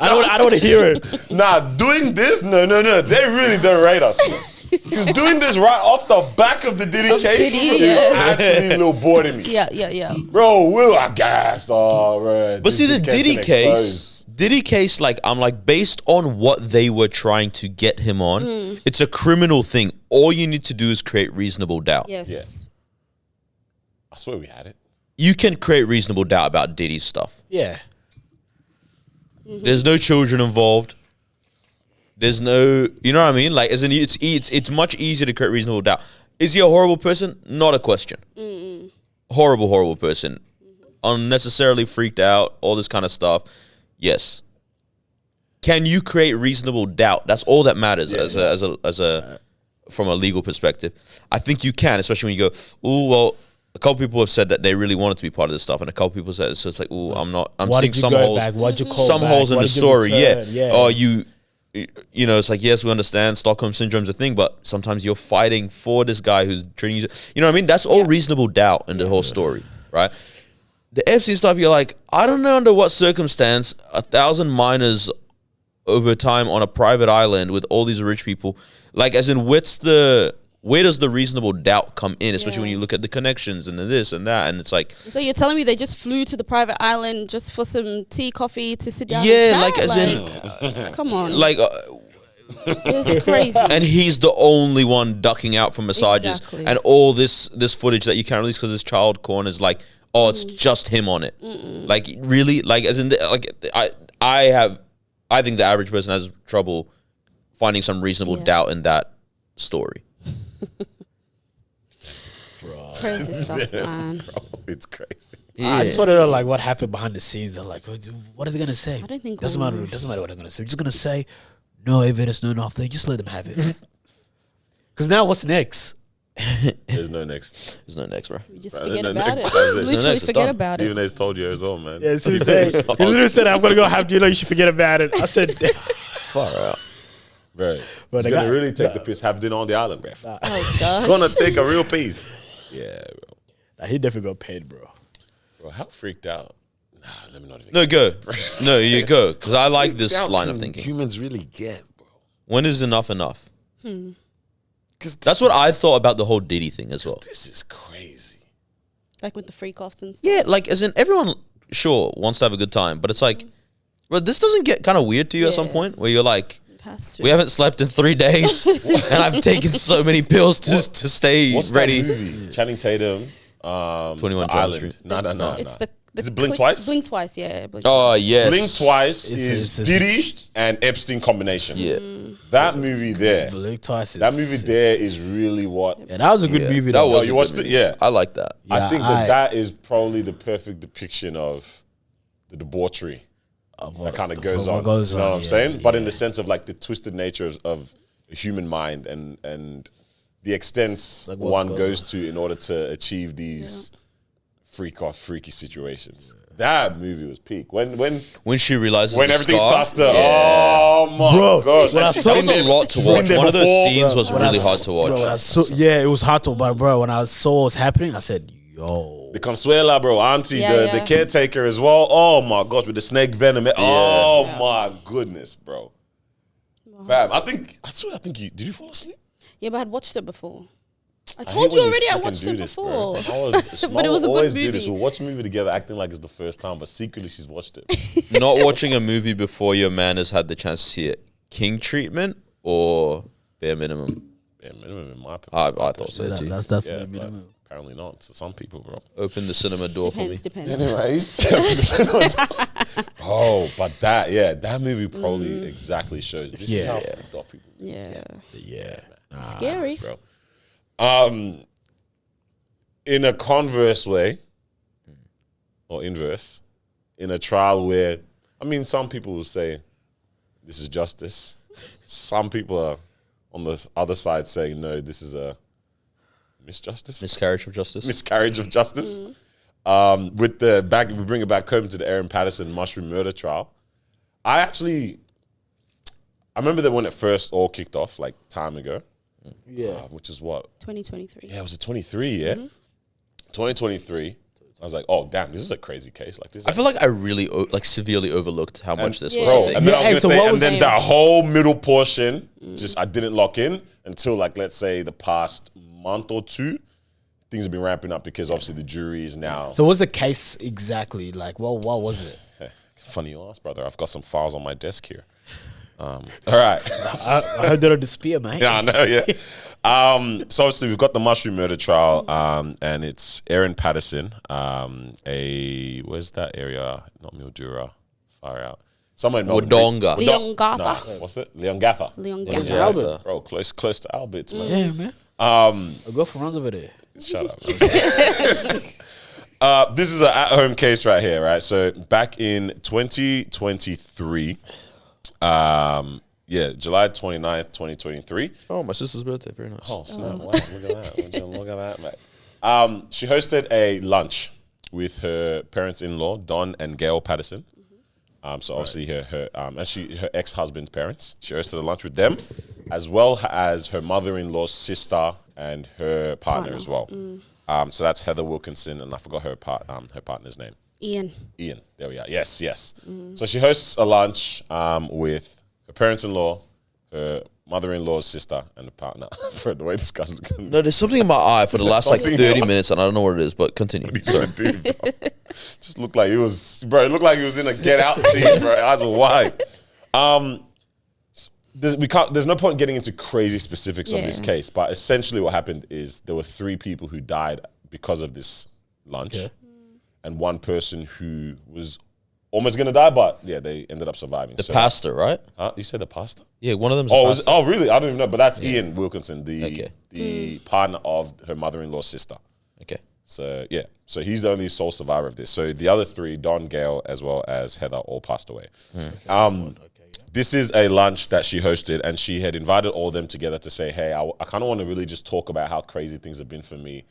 I don't want to hear it. Nah, doing this, no. They really don't rate us. Because doing this right off the back of the Diddy case Diddy, is yeah. actually a little boring me. Yeah. Bro, we're aghast. Oh, bro. But see, the Diddy case, like, I'm like, based on what they were trying to get him on, it's a criminal thing. All you need to do is create reasonable doubt. Yes. Yeah. I swear we had it. You can create reasonable doubt about Diddy's stuff. Yeah, There's no children involved. There's no, you know what I mean? Like, as in, it's much easier to create reasonable doubt. Is he a horrible person? Not a question. Horrible person. Unnecessarily freaked out, all this kind of stuff. Yes. Can you create reasonable doubt? That's all that matters as a from a legal perspective. I think you can, especially when you go, oh, well, a couple people have said that they really wanted to be part of this stuff, and a couple people said, so it's like, oh, I'm why seeing did you some go holes. back? Why'd you call Some back? holes in Why the did you story, return? yeah. Oh, you know, it's like, yes, we understand Stockholm Syndrome's a thing, but sometimes you're fighting for this guy who's treating you. You know what I mean? That's all reasonable doubt in the whole story, right? The Epstein stuff, you're like, I don't know under what circumstance 1,000 minors over time on a private island with all these rich people, like, as in, where does the reasonable doubt come in, especially when you look at the connections and the this and that, and it's like, So you're telling me they just flew to the private island just for some tea, coffee to sit down? yeah, and like, chat? as in, come on, like, it's crazy. and he's the only one ducking out from massages, Exactly. and all this footage that you can't release because it's child corn is like, oh, it's just him on it. Like, really, like, as in, like, I think the average person has trouble finding some reasonable doubt in that story. Crazy stuff, man. It's crazy. I just want to know like what happened behind the scenes. And like, what are they gonna say? I don't think doesn't we'll matter. know. Doesn't matter what they're gonna say. We're just gonna say no evidence, no nothing. Just let them have it. Because now, what's next? There's no next. There's no next, bro. You just Right, forget no, about next- it. that's it. Literally Next, it's forget done. about Even it. they told you as well, man. Yeah, so he literally said, I'm going to go have dinner. You should forget about it. I said, Far out. Right. Bro, He's the gonna guy- really take the piss. Have dinner on the island, bro. Oh gosh. Gonna take a real piece. Yeah, bro. nah, he definitely got paid, bro. Bro, how freaked out? Nah, let me not even. No, go. No, you go. Because I like this Freaked out line of can thinking. Humans really get, bro. When is enough enough? Because That's what I thought about the whole Diddy thing as well. This is crazy. Like with the freak offs and stuff. Yeah, like as in everyone sure wants to have a good time, but it's like, bro, this doesn't get kind of weird to you at some Yeah. point where you're like, It has to. we haven't slept in 3 days, and I've taken so many pills to stay What's ready. that movie? Channing Tatum. 21 The Jump Island. Street. No. It's the Is it Blink Twice? Blink Twice, yeah. Blink Oh Twice. yes, Blink Twice It's- is it's- Diddy and Epstein combination. Yeah, That movie there. Blink Twice. That movie there is really what. Yeah, that was a good Yeah, movie. that though. Oh, was- you a watched good it? movie. Yeah. I like that. I Yeah, think that is probably the perfect depiction of the debauchery that kind of goes what on. goes You know on, what I'm yeah, saying? But in yeah. the sense of like the twisted nature of the human mind and the extents Like what one goes goes to in order to achieve these freaky situations. That movie was peak. When When she realizes the everything scar, starts to oh my Bro, gosh, when I and she's saw that was been a there- lot to she's been watch. there One of those before. scenes was When really I- hard to watch. Bro, when I saw, yeah, it was hard to. But bro, when I saw what was happening, I said, "Yo, The Consuela, bro, auntie, Yeah, the yeah. caretaker as well. Oh my gosh, with the snake venom. Oh my goodness, bro. Fam, I think you did you fall asleep? Yeah, but I had watched it before. I hate told you when already I freaking watched do it this, before. bro. But it was a good always do this. movie. We'll watch a movie together acting like it's the first time, but secretly she's watched it. Not watching a movie before your man has had the chance to see it. King treatment or bare minimum? Yeah, minimum in my I opinion. thought so too. that's Yeah, my but minimum." apparently not to some people, bro. Open the cinema door for me. Depends. Anyways. Oh, but that movie probably exactly shows this is Yeah. how freaked off people. Yeah. Yeah, Scary. Bro. In a converse way, or inverse, in a trial where, I mean, some people will say this is justice. Some people are on the other side saying, no, this is a misjustice. Miscarriage of justice. Miscarriage of justice. With if we bring it back home to the Erin Patterson mushroom murder trial, I remember that when it first all kicked off, like time ago, which is what? 2023. Yeah, it was a 23, yeah? 2023. I was like, oh, damn, this is a crazy case. Like this. I feel like I really severely overlooked how much this was. Yeah. a thing. And then Yeah, I was so gonna what say, was- and then that whole middle portion, just I didn't lock in until like let's say the past month or two. Things have been ramping up because obviously the jury is now. So what's the case exactly? Like, what was it? Funny you ask, brother. I've got some files on my desk here. All right. I heard they're disappear, mate. Yeah, I know, yeah. So obviously we've got the mushroom murder trial, and it's Erin Patterson, where's that area? Not Mildura, far out. Somewhere in Melbourne. Wodonga. Leongatha. No, what's it? Leongatha. Leongatha. Yeah. Albert. Bro, close to Albert's, man. Yeah, man. I'll go for runs over there. Shut up. This is an at-home case right here, right? So back in 2023, July 29th, 2023. Oh, my sister's birthday. Very nice. Oh, snap. Wow, look at that. Would you look at that, mate? She hosted a lunch with her parents-in-law, Don and Gail Patterson. So obviously her ex-husband's parents. She hosted a lunch with them, as well as her mother-in-law's sister and her partner as well. So that's Heather Wilkinson, and I forgot her partner's name. Ian. There we are. Yes. So she hosts a lunch with her parents-in-law, her mother-in-law's sister, and the partner. For the way this guy's looking. No, there's something in my eye for the last like Something 30 else? minutes, and I don't know what it is, but continue. Sorry. Dude, bro. Just looked like it looked like he was in a Get Out scene, bro. Eyes were wide. There's no point getting into crazy specifics of this case, but essentially what happened is there were 3 people who died because of this lunch, and one person who was almost gonna die, but yeah, they ended up surviving. The pastor, right? You said the pastor? Yeah, one of them's Oh, a pastor. really? I don't even know, but that's Ian Wilkinson, Okay. the partner of her mother-in-law's sister. Okay. So yeah, so he's the only sole survivor of this. So the other 3, Don, Gail, as well as Heather, all passed away. this is a lunch that she hosted, and she had invited all of them together to say, hey, I kind of want to really just talk about how crazy things have been for me,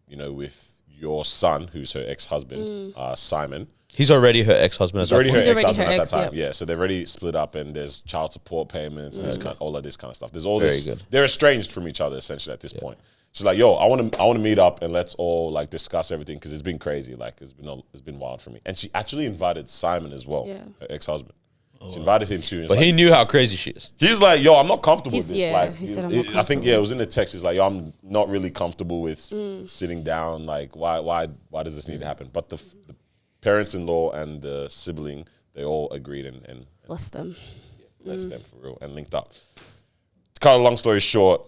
with your son, who's her ex-husband, Simon. He's already her ex-husband. He's already her He's already ex-husband her at ex, that time. yeah. Yeah, so they've already split up, and there's child support payments, and there's all of this kind of stuff. There's all Very this. good. They're estranged from each other essentially at this point. She's like, yo, I want to meet up and let's all like discuss everything because it's been crazy. Like it's been wild for me. And she actually invited Simon as well, her ex-husband. She invited him too. But he knew how crazy she is. He's like, yo, I'm not comfortable with this. Yeah, Like, he said, "I'm not I think, it was in the text. He's like, yo, I'm not really comfortable with sitting down. Like, why does this need to happen? But the parents-in-law and the sibling, they all agreed and Bless them. blessed them for real and linked up. To cut a long story short,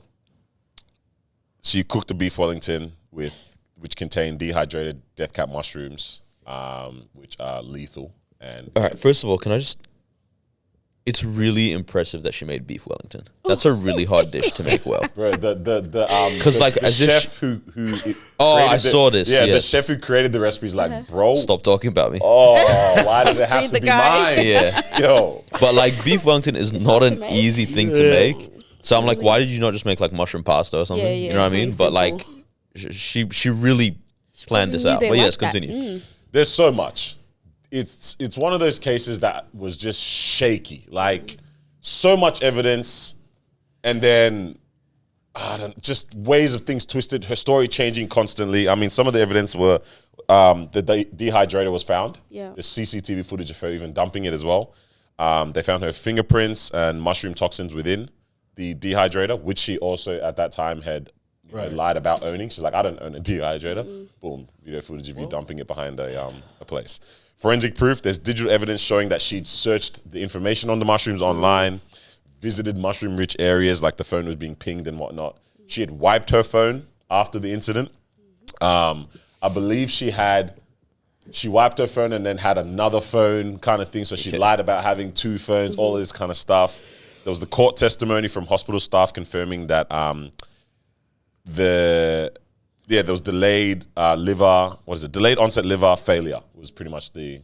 she cooked the beef Wellington which contained dehydrated death cap mushrooms, which are lethal. And All right, first of all, can I just... It's really impressive that she made beef Wellington. That's a really hard dish to make well. bro, Because like the as if chef who I saw this. Yeah, the yes. chef who created the recipe is like, bro, Stop talking about me. oh, why did it have Free to the be guy. mine? Yeah, Yo, but like beef Wellington is not an easy thing to make. So I'm like, why did you not just make like mushroom pasta or something? Yeah, You know what I mean? it's But very like, she really planned this knew out. they But yes, liked that. continue. there's so much. It's one of those cases that was just shaky. Like so much evidence, and then just ways of things twisted. Her story changing constantly. I mean, some of the evidence were the dehydrator was found. Yeah. There's CCTV footage of her even dumping it as well. They found her fingerprints and mushroom toxins within the dehydrator, which she also at that time had lied about owning. She's like, I don't own a dehydrator. Boom, video footage of you dumping it behind a place. Forensic proof, there's digital evidence showing that she'd searched the information on the mushrooms online, visited mushroom-rich areas, like the phone was being pinged and whatnot. She had wiped her phone after the incident. I believe she wiped her phone and then had another phone kind of thing. So she lied about having two phones, all of this kind of stuff. There was the court testimony from hospital staff confirming that there was delayed delayed onset liver failure was pretty much the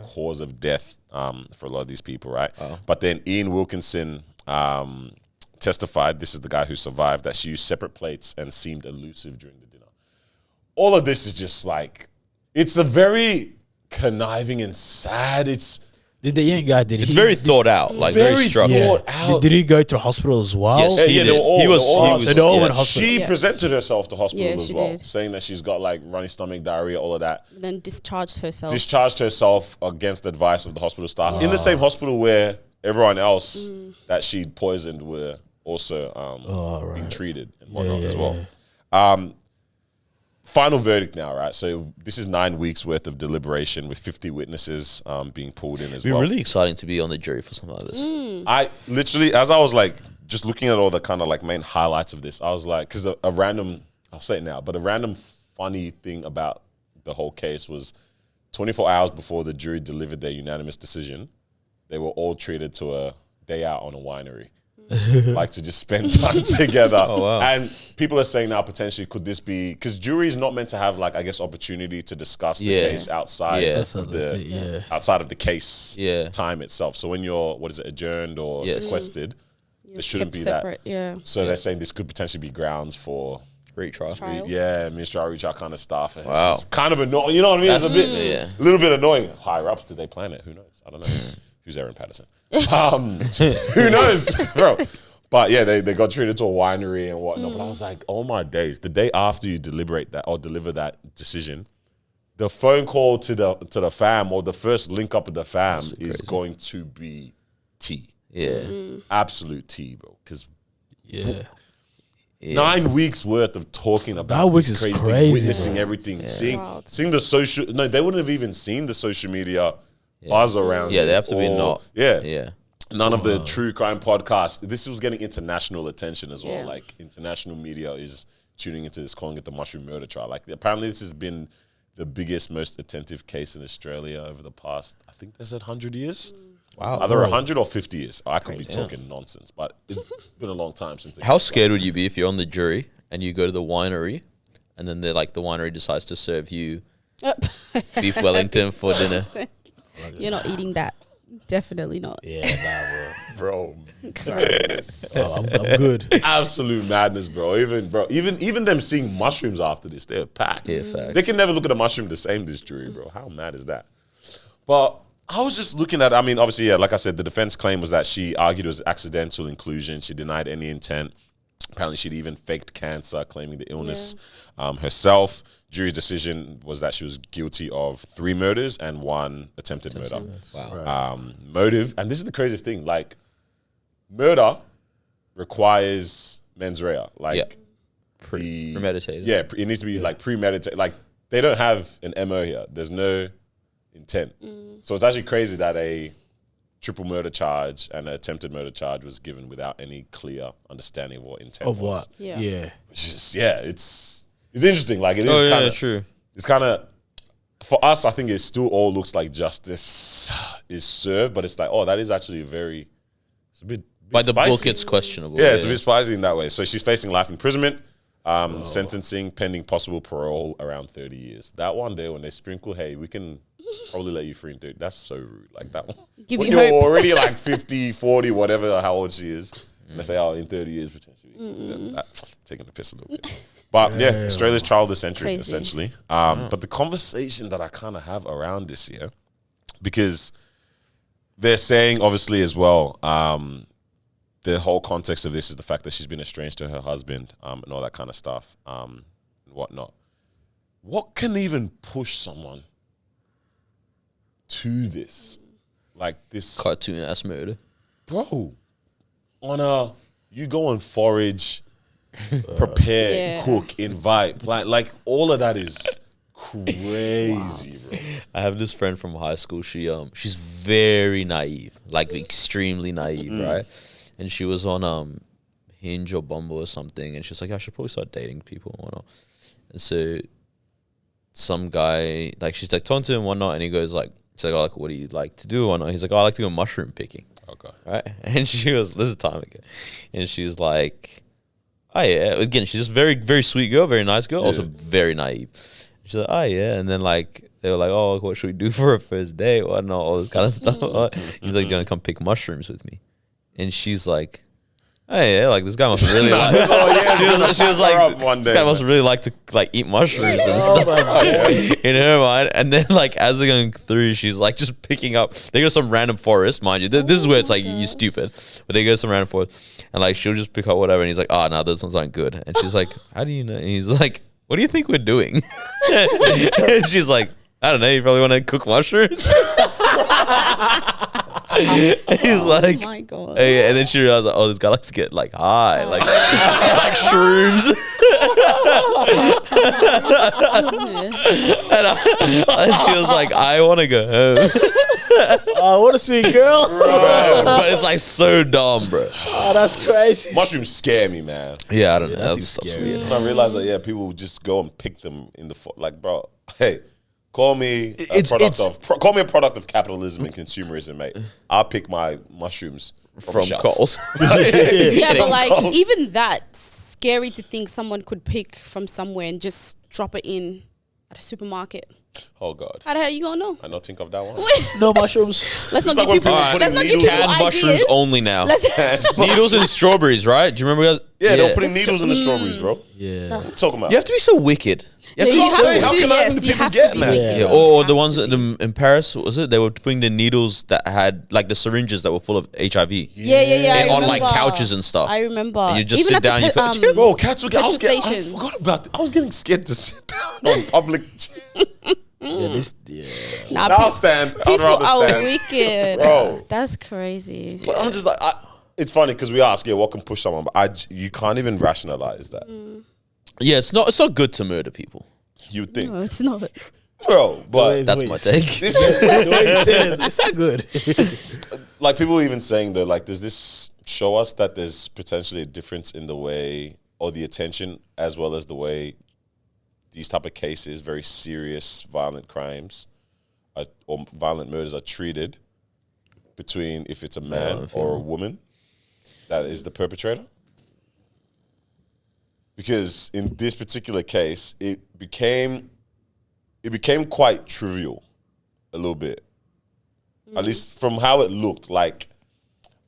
cause of death for a lot of these people, right? But then Ian Wilkinson testified, this is the guy who survived, that she used separate plates and seemed elusive during the dinner. All of this is just like, it's a very conniving and sad. Did the young guy? It's very thought out, like very structured. thought out. Did he go to hospital as well? Yes, he did. they were all- He was. they all- He so they all was. went Yeah. hospital. She Yeah. presented herself to hospital Yeah, as she well, did. saying that she's got like runny stomach, diarrhea, all of that. Then discharged herself. Discharged herself against the advice of the hospital staff in the same hospital where everyone else that she'd poisoned were also being treated and whatnot as well. Final verdict now, right? So this is 9 weeks worth of deliberation with 50 witnesses being pulled in as It'd be well. really exciting to be on the jury for something like this. I literally, as I was like, just looking at all the kind of like main highlights of this, I was like, because a random, I'll say it now, but a random funny thing about the whole case was 24 hours before the jury delivered their unanimous decision, they were all treated to a day out on a winery. Like to just spend time together. Oh, wow. And people are saying now potentially could this be, because jury is not meant to have like, I guess, opportunity to discuss the case outside That's of the thing, outside of the case Yeah. time itself. So when you're, adjourned or Yes. sequestered, there shouldn't Kept be separate, that. yeah. So they're saying this could potentially be grounds for Retrial. Trial. ministerial retrial kind of stuff. And Wow. it's kind of annoying. You know what I mean? That's It's a yeah. little bit annoying. Higher ups, did they plan it? Who knows? I don't know. Who's Erin Patterson? Who knows, bro? But yeah, they got treated to a winery and whatnot. But I was like, oh my days! The day after you deliberate that or deliver that decision, the phone call to the fam or the first link up with the fam is going to be tea, Yeah. absolute tea, bro. Because Yeah. 9 weeks worth of talking about 9 weeks this is thing, crazy, witnessing bro. everything, Wild. seeing the social. No, they wouldn't have even seen the social media buzz around. Yeah, they it have to be or- not. Yeah, Yeah. None of the true crime podcasts. This was getting international attention as well. Yeah. Like international media is tuning into this, calling it the mushroom murder trial. Like apparently this has been the biggest, most attentive case in Australia over the past, I think they said 100 years. Wow. Either 100 or 50 years. I could be talking nonsense, but it's been a long time since. How scared would you be if you're on the jury and you go to the winery, and then they're like the winery decides to serve you beef Wellington for dinner? You're not eating that. Definitely not. Yeah, nah, Bro, madness. bro. I'm good. Absolute madness, bro. Even them seeing mushrooms after this, they're packed. Yeah, facts. They can never look at a mushroom the same, this jury, bro. How mad is that? But I was just looking at, I mean, obviously, yeah, like I said, the defense claim was that she argued it was accidental inclusion. She denied any intent. Apparently, she'd even faked cancer, claiming the illness herself. Jury's decision was that she was guilty of 3 murders and 1 attempted murder. Wow. Motive, and this is the craziest thing, like, murder requires mens rea. Like, Premeditated. Yeah, it needs to be, like, premeditated. Like, they don't have an MO here. There's no intent. So it's actually crazy that a triple murder charge and an attempted murder charge was given without any clear understanding of what intent Of was. what? Yeah. Which is, it's interesting. Like, it is kind of true. It's kind of, for us, I think it still all looks like justice is served, but it's like, oh, that is actually it's a bit By the spicy. book, it's questionable. Yeah, it's a bit spicy in that way. So she's facing life imprisonment, sentencing pending possible parole around 30 years. That one day when they sprinkle, hey, we can probably let you free in 30. That's so rude. Like that one. Give when you you're hope. already like 50, 40, whatever, how old she is. And they say, oh, in 30 years, potentially. Taking the piss a little bit. But yeah, Australia's child of the century, Crazy. essentially. But the conversation that I kind of have around this year, because they're saying, obviously, as well, the whole context of this is the fact that she's been estranged to her husband and all that kind of stuff and whatnot. What can even push someone to this? Like this Cartoon-ass murder. bro, you go and forage, prepare, cook, invite, plan, like all of that is crazy, bro. I have this friend from high school. She's very naive, like extremely naive, right? And she was on Hinge or Bumble or something, and she's like, I should probably start dating people and whatnot. And so some guy, like, she's like talking to him and whatnot, and he goes like, she's like, oh, like, what do you like to do or whatnot? He's like, oh, I like to go mushroom picking. Okay. Right? And she was, this is time again. And she's like, oh yeah. Again, she's just very, very sweet girl, very nice girl, also very naive. She's like, oh yeah. And then like, they were like, oh, what should we do for a first date? Whatnot, all this kind of stuff. He's like, do you want to come pick mushrooms with me? And she's like, oh yeah, like this guy must really like. She was like, this guy must really like to like eat mushrooms and stuff in her mind. And then like as they're going through, she's like just picking up. They go to some random forest, mind you. This is where it's like you stupid, but they go to some random forest, and like she'll just pick up whatever. And he's like, oh no, those ones aren't good. And she's like, how do you know? And he's like, what do you think we're doing? And she's like, I don't know. You probably want to cook mushrooms. He's like, oh my God. Hey, and then she realized, like, oh, this guy likes to get like high, like like shrooms. and she was like, I want to go home. Oh, what a sweet girl. But it's like so dumb, bro. Oh, that's crazy. Mushrooms scare me, man. Yeah, I don't know. that's That's scary. weird. And I realized that, yeah, people would just go and pick them in the, like, bro, hey, call me call me a product of capitalism and consumerism, mate. I'll pick my mushrooms From shelf. Coles. Yeah, but like even that, scary to think someone could pick from somewhere and just drop it in at a supermarket. Oh God, How the hell you gonna know? I not think of that one. No mushrooms. Let's not like give when people. people put Let's in not give needles. people Canned mushrooms ideas. only now. Let's Needles and strawberries, right? Do you remember guys? Yeah, they're putting needles in the strawberries, bro. Yeah. What are you talking about? You have to be so wicked. No, you have say, to how do, can I yes, even you people have get, to be man? wicked. Yeah. Or You the have ones to be. in Paris, was it? They were putting the needles that had like the syringes that were full of HIV. Yeah. I on like remember. couches and stuff. I remember. And you just Even sit at the down, you pe- feel- Bro, cats were getting. I petrol was getting. I stations. forgot about it. I was getting scared to sit down on public. Nah, I'll stand. I'd people rather are stand. wicked. Bro. That's crazy. But I'm just like, it's funny because we ask, yeah, what can push someone, but you can't even rationalize that. Yeah, it's not good to murder people. You'd think, No, it's not. bro. But That's my take. this The way he says, it's not good. like people even saying that, like, does this show us that there's potentially a difference in the way or the attention as well as the way these type of cases, very serious violent crimes or violent murders are treated between if it's a man or a woman that is the perpetrator? Because in this particular case, it became quite trivial a little bit. At least from how it looked like.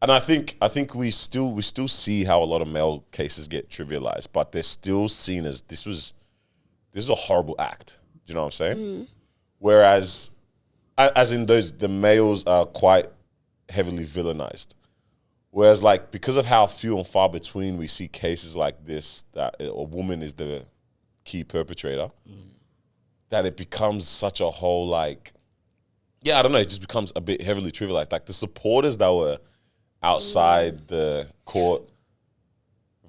And I think we still see how a lot of male cases get trivialized, but they're still seen as this is a horrible act. Do you know what I'm saying? Whereas, as in the males are quite heavily villainized. Whereas, like, because of how few and far between we see cases like this, that a woman is the key perpetrator, that it becomes such a whole, like, I don't know, it just becomes a bit heavily trivialized. Like, the supporters that were outside the court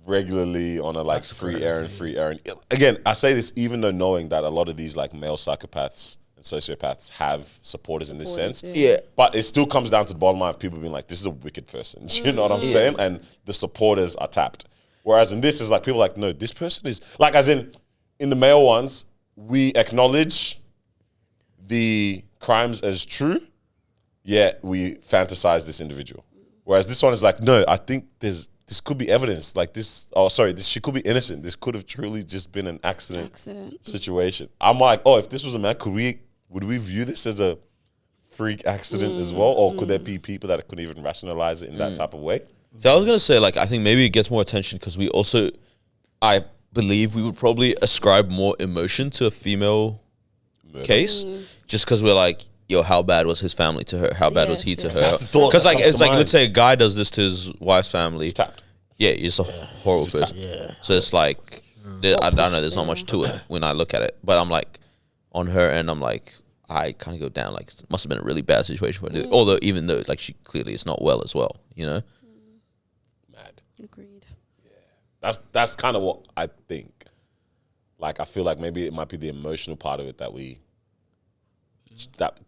regularly on a, like, free Erin. Again, I say this even though knowing that a lot of these, like, male psychopaths and sociopaths have supporters in this sense. Yeah. But it still comes down to the bottom line of people being like, this is a wicked person. Do you know what I'm saying? And the supporters are tapped. Whereas in this is like, people are like, no, this person is, like, as in the male ones, we acknowledge the crimes as true, yet we fantasize this individual. Whereas this one is like, no, I think this could be evidence. Like she could be innocent. This could have truly just been an accident situation. I'm like, oh, if this was a man, would we view this as a freak accident as well? Or could there be people that couldn't even rationalize it in that type of way? So I was going to say, like, I think maybe it gets more attention because we also, I believe we would probably ascribe more emotion to a female case just because we're like, yo, how bad was his family to her? How bad was he to her? Because, like, it's like, let's say a guy does this to his wife's family. He's tapped. Yeah, he's a horrible person. So it's like, I don't know, there's not much to it when I look at it. But I'm like, on her end, I'm like, I kind of go down, like, it must have been a really bad situation for her. Although, even though, like, she clearly is not well as well, you know? Mad. Agreed. Yeah. That's kind of what I think. Like, I feel like maybe it might be the emotional part of it that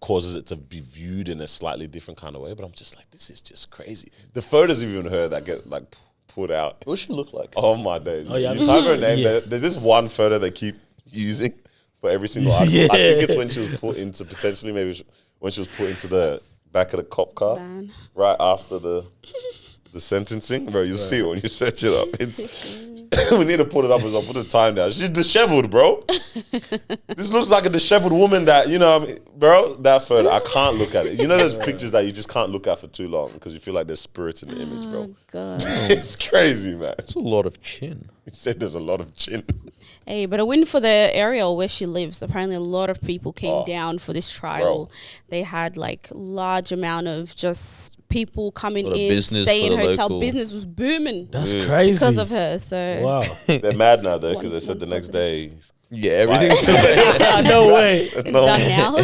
causes it to be viewed in a slightly different kind of way. But I'm just like, this is just crazy. The photos of even her that get, like, put out. What does she look like? Oh, my days. Oh, yeah. You type her name, there's this one photo they keep using for every single article. I think it's when she was put into, potentially maybe when she was put into the back of the cop car, right after the sentencing. Bro, you'll see it when you search it up. It's we need to put it up as well. Put the time down. She's disheveled, bro. This looks like a disheveled woman that, you know what I mean? Bro, that photo, I can't look at it. You know those pictures that you just can't look at for too long because you feel like there's spirits in the image, bro. God. It's crazy, man. It's a lot of chin. He said there's a lot of chin. Hey, but a win for the area where she lives. Apparently a lot of people came down for this trial. Bro. They had like large amount of just people coming in, business staying in for the hotel. local. Business was booming That's crazy. because of her. So Wow. They're mad now, though, because they said the next day. Yeah, everything's No way. it's done now.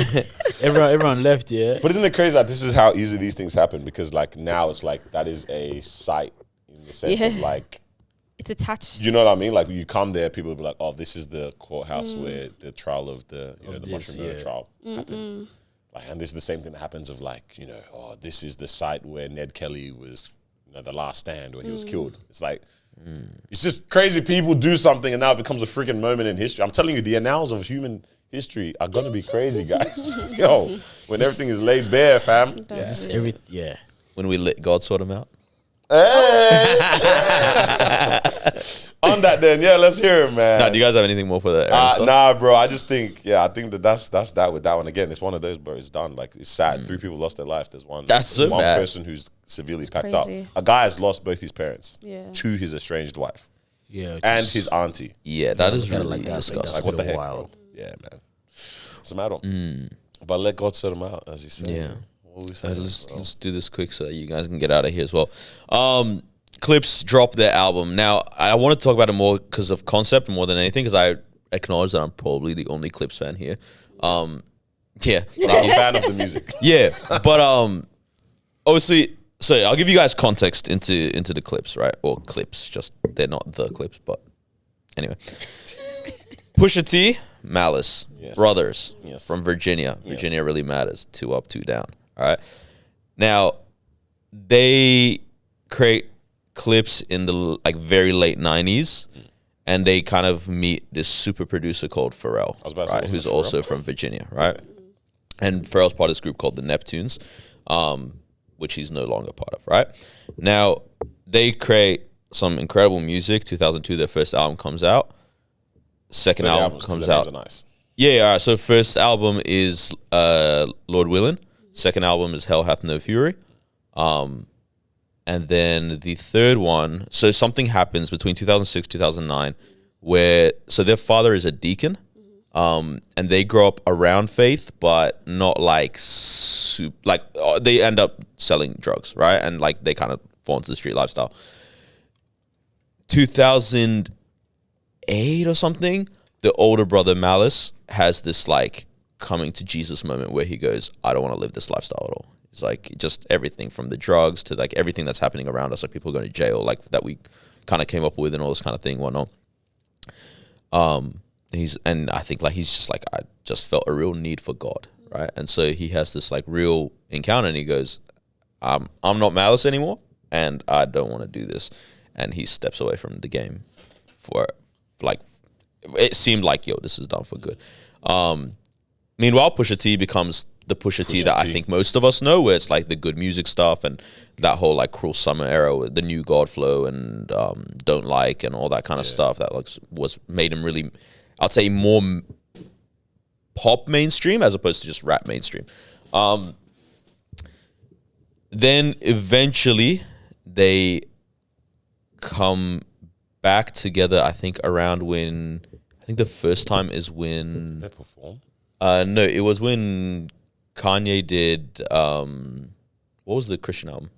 Everyone left, yeah. But isn't it crazy that this is how easy these things happen? Because, like, now it's like that is a site in the sense of, like, It's attached. you know what I mean? Like, you come there, people will be like, oh, this is the courthouse where the trial of the mushroom murder trial happened. Like, and this is the same thing that happens of, like, you know, oh, this is the site where Ned Kelly was, you know, the last stand where he was killed. It's like, it's just crazy people do something and now it becomes a freaking moment in history. I'm telling you, the annals of human history are going to be crazy, guys. Yo, when everything is laid bare, fam. when we let God sort them out. Hey. On that then, yeah, let's hear it, man. Now, do you guys have anything more for that? Nah, bro. I just think, I think that's that with that one. Again, it's one of those, bro. It's done. Like, it's sad. 3 people lost their life. There's one. That's so one bad. person who's severely packed crazy. up. A guy has lost both his parents to his estranged wife Yeah. and his auntie. Yeah, that is look at it really like that, disgusting. Like, what the heck, wild. bro? Yeah, man. It's a mad one. But let God sort them out, as you said. Yeah. What we saying, Let's do this quick so you guys can get out of here as well. Clipse dropped their album. Now, I want to talk about it more because of concept more than anything, because I acknowledge that I'm probably the only Clipse fan here. Yeah. But I'm a fan of the music. Yeah, but obviously, so I'll give you guys context into the Clipse, right? Or Clipse, just they're not the Clipse, but anyway. Pusha T, Malice, brothers from Virginia. Virginia really matters. 2 up, 2 down. All right. Now, they create Clipse in the like very late 90s, and they kind of meet this super producer called Pharrell, right, who's also from Virginia, right? And Pharrell's part of this group called the Neptunes, which he's no longer part of, right? Now, they create some incredible music. 2002, their first album comes out. Second album comes out. Nice. Yeah, all right. So first album is Lord Willin'. Second album is Hell Hath No Fury. And then the third one, so something happens between 2006 2009 where, so their father is a deacon, and they grow up around faith, but not like, they end up selling drugs, right? And like they kind of fall into the street lifestyle. 2008 or something, the older brother Malice has this like coming to Jesus moment where he goes, I don't want to live this lifestyle at all. It's like just everything from the drugs to like everything that's happening around us, like people going to jail, like that we kind of came up with and all this kind of thing, whatnot. And I think like he's just like, I just felt a real need for God, right? And so he has this like real encounter, and he goes, I'm not Malice anymore, and I don't want to do this. And he steps away from the game for like, it seemed like, yo, this is done for good. Meanwhile, Pusha T becomes the Pusha T that I think most of us know, where it's like the good music stuff and that whole like Cruel Summer era with the new God flow and Don't Like and all that kind of stuff that like was made him really, I'd say, more pop mainstream as opposed to just rap mainstream. Then eventually they come back together, I think around when, I think the first time is when They perform? no, it was when Kanye did what was the Christian album?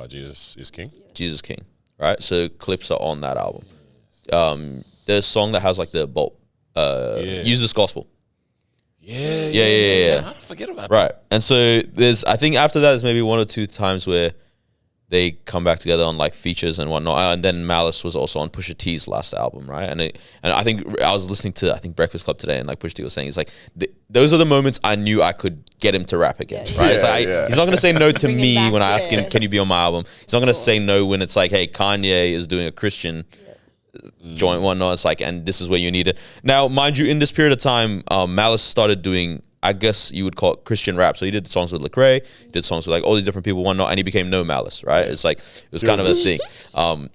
Jesus is King. Jesus King, right? So Clipse are on that album. There's a song that has like the bolt, Use This Gospel. Yeah. I forget about Right. And so there's, I think after that, there's maybe one or two times where they come back together on like features and whatnot. And then Malice was also on Pusha T's last album, right? And I think I was listening to, I think Breakfast Club today, and like Pusha T was saying, it's like, those are the moments I knew I could get him to rap again, right? It's like, he's not going to say no to Bring him me back, when I ask him, can you be on my album? He's not going to say no when it's like, hey, Kanye is doing a Christian joint, whatnot. It's like, and this is where you need it. Now, mind you, in this period of time, Malice started doing, I guess you would call it Christian rap. So he did songs with Lecrae, he did songs with like all these different people, whatnot, and he became No Malice, right? It's like, it was kind of a thing.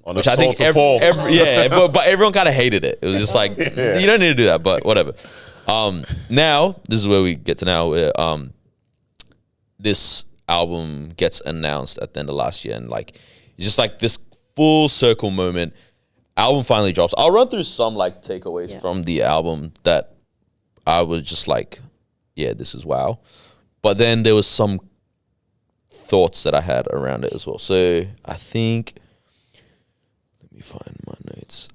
Which I think but everyone kind of hated it. It was just like, you don't need to do that, but whatever. Now, this is where we get to now, where this album gets announced at the end of last year, and like, it's just like this full circle moment. Album finally drops. I'll run through some like takeaways from the album that I was just like, yeah, this is wow. But then there was some thoughts that I had around it as well. So I think, let me find my notes.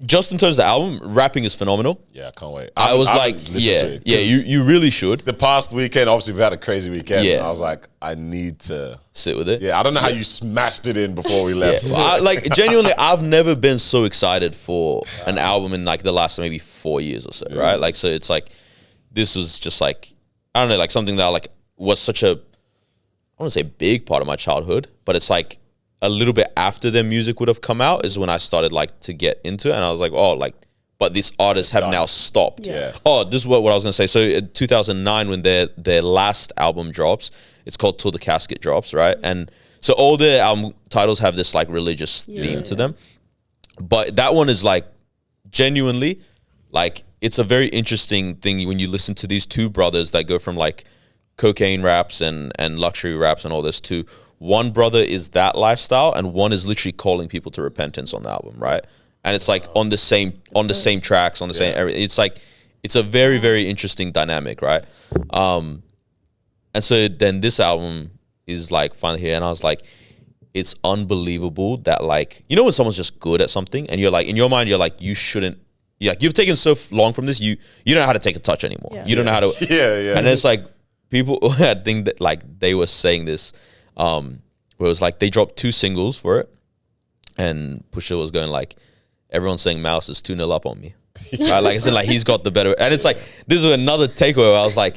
Just in terms of the album, rapping is phenomenal. Yeah, I can't wait. I was like, you really should. The past weekend, obviously, we've had a crazy weekend. Yeah. And I was like, I need to sit with it. Yeah, I don't know how you smashed it in before we left. Yeah. Like, genuinely, I've never been so excited for an album in like the last maybe 4 years or so, right? Like, so it's like, this was just like, I don't know, like something that like was such a, I want to say big part of my childhood, but it's like a little bit after their music would have come out is when I started like to get into it. And I was like, oh, like, but these artists have now stopped. Yeah. Oh, this is what I was going to say. So in 2009, when their last album drops, it's called Till the Casket Drops, right? And so all their album titles have this like religious theme to them. But that one is like genuinely like, it's a very interesting thing when you listen to these two brothers that go from like cocaine raps and luxury raps and all this to one brother is that lifestyle and one is literally calling people to repentance on the album, right? And it's like on the same tracks, on the same, it's like, it's a very, very interesting dynamic, right? And so then this album is like finally here, and I was like, it's unbelievable that like, you know when someone's just good at something and you're like, in your mind, you're like, you shouldn't, like you've taken so long from this, you don't know how to take a touch anymore. You don't know how to, And it's like, people, I think that like they were saying this, where it was like, they dropped 2 singles for it, and Pusha was going like, everyone's saying Malice is 2-0 up on me. Right? Like I said, like he's got the better, and it's like, this is another takeaway where I was like,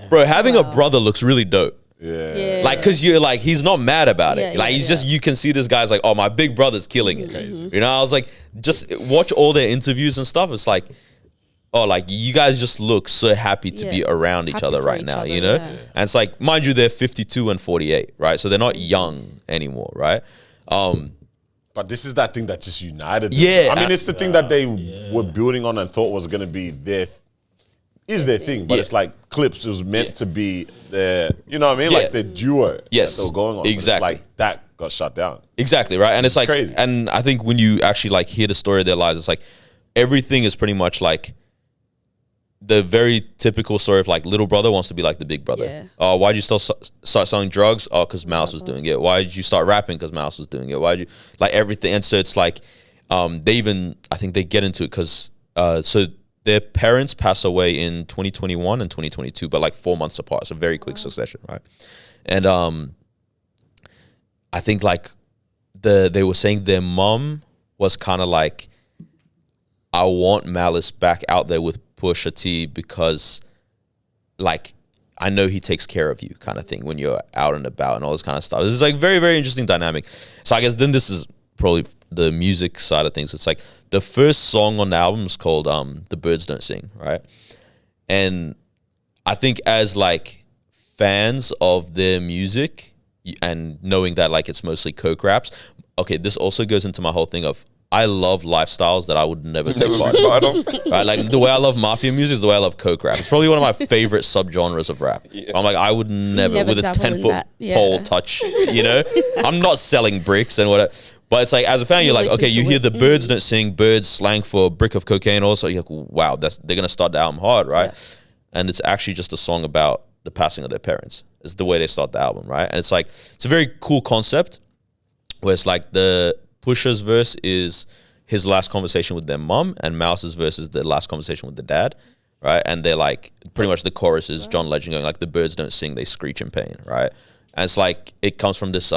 bro, having a brother looks really dope. Yeah. Like, cause you're like, he's not mad about it. Yeah, Like he's just, you can see this guy's like, oh, my big brother's killing it. Crazy. You know, I was like, just watch all their interviews and stuff. It's like, oh, like you guys just look so happy to be around each other right now, you know? And it's like, mind you, they're 52 and 48, right? So they're not young anymore, right? But this is that thing that just united them. Yeah. I mean, it's the thing that they were building on and thought was going to be is their thing, but Yeah. it's like Clipse was meant to be the, you know what I mean? Yeah. Like the duo Yes. that they were going on. But Exactly. It's like that got shut down. Exactly, right? And it's like, crazy. and I think when you actually like hear the story of their lives, it's like everything is pretty much like the very typical story of like little brother wants to be like the big brother. Yeah. Oh, why'd you start selling drugs? Oh, because Malice was doing it. Why did you start rapping? Because Malice was doing it. Why did you like everything? And so it's like they even, I think they get into it because so their parents pass away in 2021 and 2022, but like 4 months apart. So very quick succession, right? And I think like they were saying their mom was kind of like, I want Malice back out there with Pusha T because like I know he takes care of you kind of thing when you're out and about and all this kind of stuff. This is like very, very interesting dynamic. So I guess then this is probably the music side of things. It's like the first song on the album is called The Birds Don't Sing, right? And I think as like fans of their music and knowing that like it's mostly coke raps, okay, this also goes into my whole thing of I love lifestyles that I would never take part in. Right? Like the way I love mafia music is the way I love coke rap. It's probably one of my favorite subgenres of rap. I'm like, I would never with a dabble in 10-foot that. Yeah. pole touch, you know? I'm not selling bricks and whatever. But it's like, as a fan, you're like, listen okay, you to hear it. the birds don't sing, birds slang for a brick of cocaine also. You're like, wow, they're going to start the album hard, right? Yeah. And it's actually just a song about the passing of their parents. It's the way they start the album, right? And it's like, it's a very cool concept where it's like the Pusha's verse is his last conversation with their mom, and Mouse's verse is the last conversation with the dad, right? And they're like, pretty much the chorus is John Legend going like, the birds don't sing, they screech in pain, right? And it's like, it comes from this,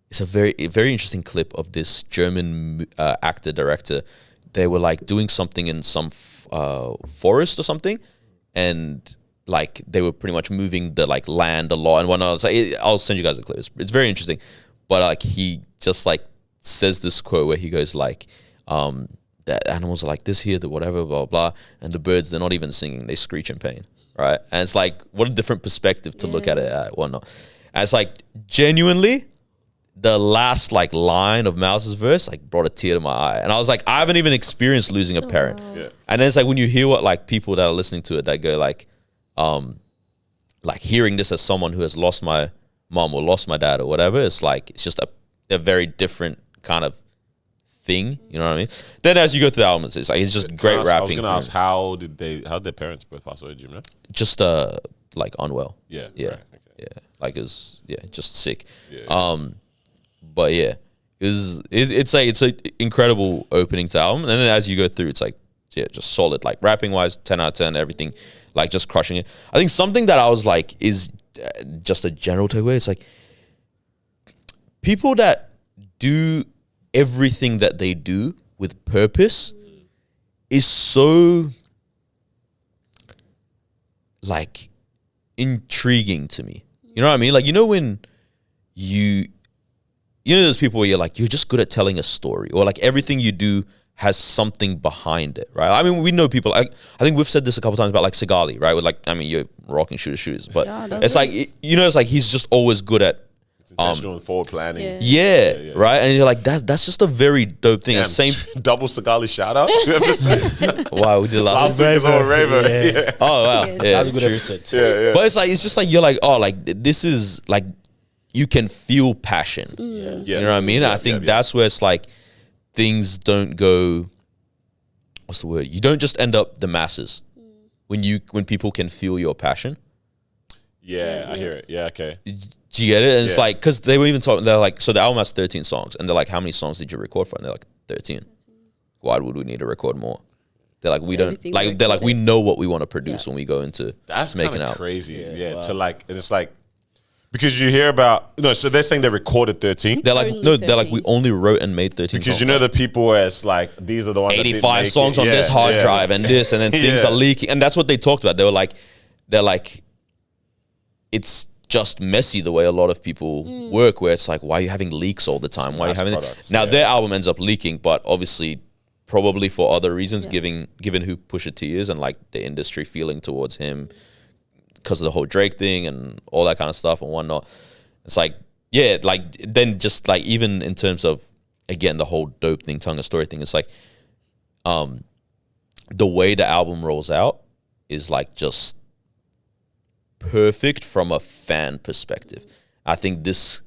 it's a very interesting clip of this German actor, director. They were like doing something in some forest or something, and like they were pretty much moving the like land a lot and whatnot. It's like, I'll send you guys a clip. It's very interesting. But like he just like says this quote where he goes like, that animals are like this here, the whatever, blah, blah, and the birds, they're not even singing, they screech in pain, right? And it's like, what a different perspective to look at it at, whatnot. And it's like, genuinely, the last like line of Mouse's verse like brought a tear to my eye. And I was like, I haven't even experienced losing a parent. Yeah. And then it's like when you hear what like people that are listening to it, that go like hearing this as someone who has lost my mom or lost my dad or whatever, it's like, it's just a very different kind of thing, you know what I mean? Then as you go through the albums, it's like it's just great rapping. I was gonna ask, how did their parents both pass away? Do you know? Just like unwell. Yeah. Yeah. Right, okay. Yeah. Like it's just sick. Yeah. But yeah, it's an incredible opening to album, and then as you go through, it's like just solid, like rapping wise, 10 out of 10, everything, like just crushing it. I think something that I was like is just a general takeaway. It's like people that do everything that they do with purpose is so like intriguing to me. You know what I mean? Like, you know when you know those people where you're like, you're just good at telling a story, or like everything you do has something behind it, right? I mean, we know people, I think we've said this a couple times about like S3XUALLY, right? With like, I mean, you're rocking shoes, but it's like, it's like he's just always good at intentional and forward planning. Yeah, right? And you're like, that's just a very dope thing. Damn, Same. double S3XUALLY shout out 2 episodes. Wow, we did last Last week is on Raver. Yeah. Yeah. Oh, wow. Yeah. Yeah, That was a good true. episode too. Yeah. But it's just like, you're like, oh, like this is like, you can feel passion. Yeah. You know what I mean? I think that's where it's like, things don't go, what's the word? You don't just end up the masses when people can feel your passion. Yeah, I hear it. Yeah, okay. Do you get it? And it's Yeah. like, because they were even talking, they're like, so the album has 13 songs, and they're like, how many songs did you record for? And they're like, 13. Why would we need to record more? They're like, we don't, Everything like, they're like, we recorded. know what we want to produce when we go into That's making kind of out. crazy. Yeah, wow. to like, and it's like, because you hear about, no, so they're saying they recorded 13. They're like, Only no, they're like, 13. we only wrote and made 13 Because songs. you know the people where it's like, these are the ones that didn't 85 make songs it. on this Yeah, hard yeah. drive and this, and then things Yeah. are leaking. And that's what they talked about. They're like, it's just messy the way a lot of people work, where it's like, why are you having leaks all the time? Why are you mass having products, Now yeah. their album ends up leaking, but obviously probably for other reasons, given who Pusha T is and like the industry feeling towards him because of the whole Drake thing and all that kind of stuff and whatnot. It's like, yeah, like then just like even in terms of, again, the whole dope thing, telling a story thing, it's like the way the album rolls out is like just perfect from a fan perspective. I think this,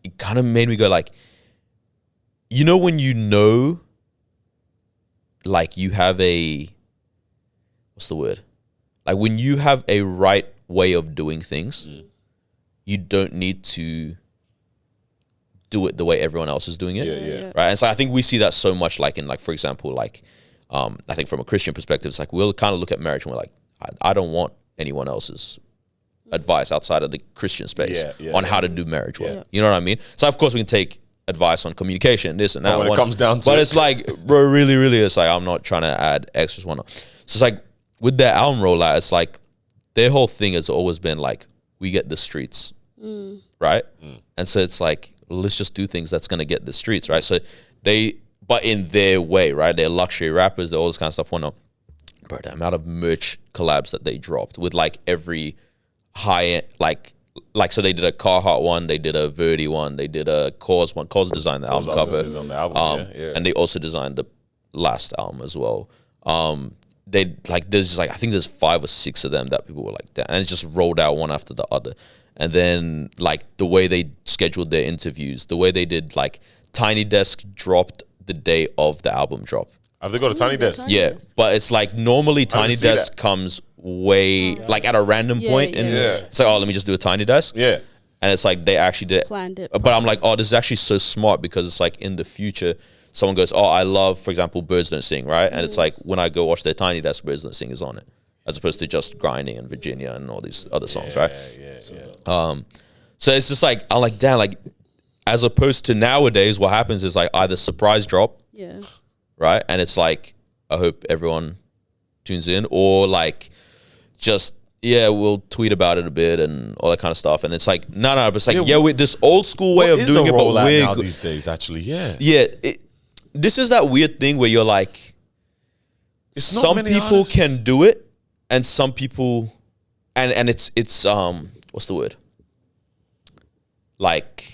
it kind of made me go like, you know, when you know, like you have a, what's the word? Like when you have a right way of doing things, you don't need to do it the way everyone else is doing it. Yeah. Right. And so I think we see that so much, like in, like, for example, like, I think from a Christian perspective, it's like we'll kind of look at marriage and we're like, I don't want anyone else's advice outside of the Christian space on how to do marriage well. You know what I mean? So of course we can take advice on communication, this and that. But when it comes down to but it. it's like, bro, really, it's like I'm not trying to add extras, whatnot. So it's like with their album rollout, it's like their whole thing has always been like, we get the streets, right? And so it's like, let's just do things that's gonna get the streets, right? So they, but in their way, right? They're luxury rappers, they're all this kind of stuff, whatnot. Bro, the amount of merch collabs that they dropped with like every high end, like so they did a Carhartt one, they did a Verdi one, they did a Cause one. Cause designed the album cover, on the album, and they also designed the last album as well. They like, there's just like, I think there's 5 or 6 of them that people were like that, and it's just rolled out one after the other. And then like the way they scheduled their interviews, the way they did, like Tiny Desk dropped the day of the album drop. Have they got a Tiny Desk? Yeah, but it's like normally Tiny see Desk that. comes way like at a random point, and it's like, oh, let me just do a Tiny Desk. Yeah. And it's like they actually did Planned it. But I'm like, oh, this is actually so smart, because it's like in the future, someone goes, oh, I love, for example, Birds Don't Sing, right? And it's like when I go watch their Tiny Desk, Birds Don't Sing is on it, as opposed to just Grinding and Virginia and all these other songs, right? So it's just like, I'm like, damn, like as opposed to nowadays, what happens is like either surprise drop, right? And it's like, I hope everyone tunes in, or like just, we'll tweet about it a bit and all that kind of stuff. And it's like, no, but it's like, with this old school way of doing it, but weird now these days, actually, this is that weird thing where you're like, some people artists can do it, and some people, and it's what's the word? Like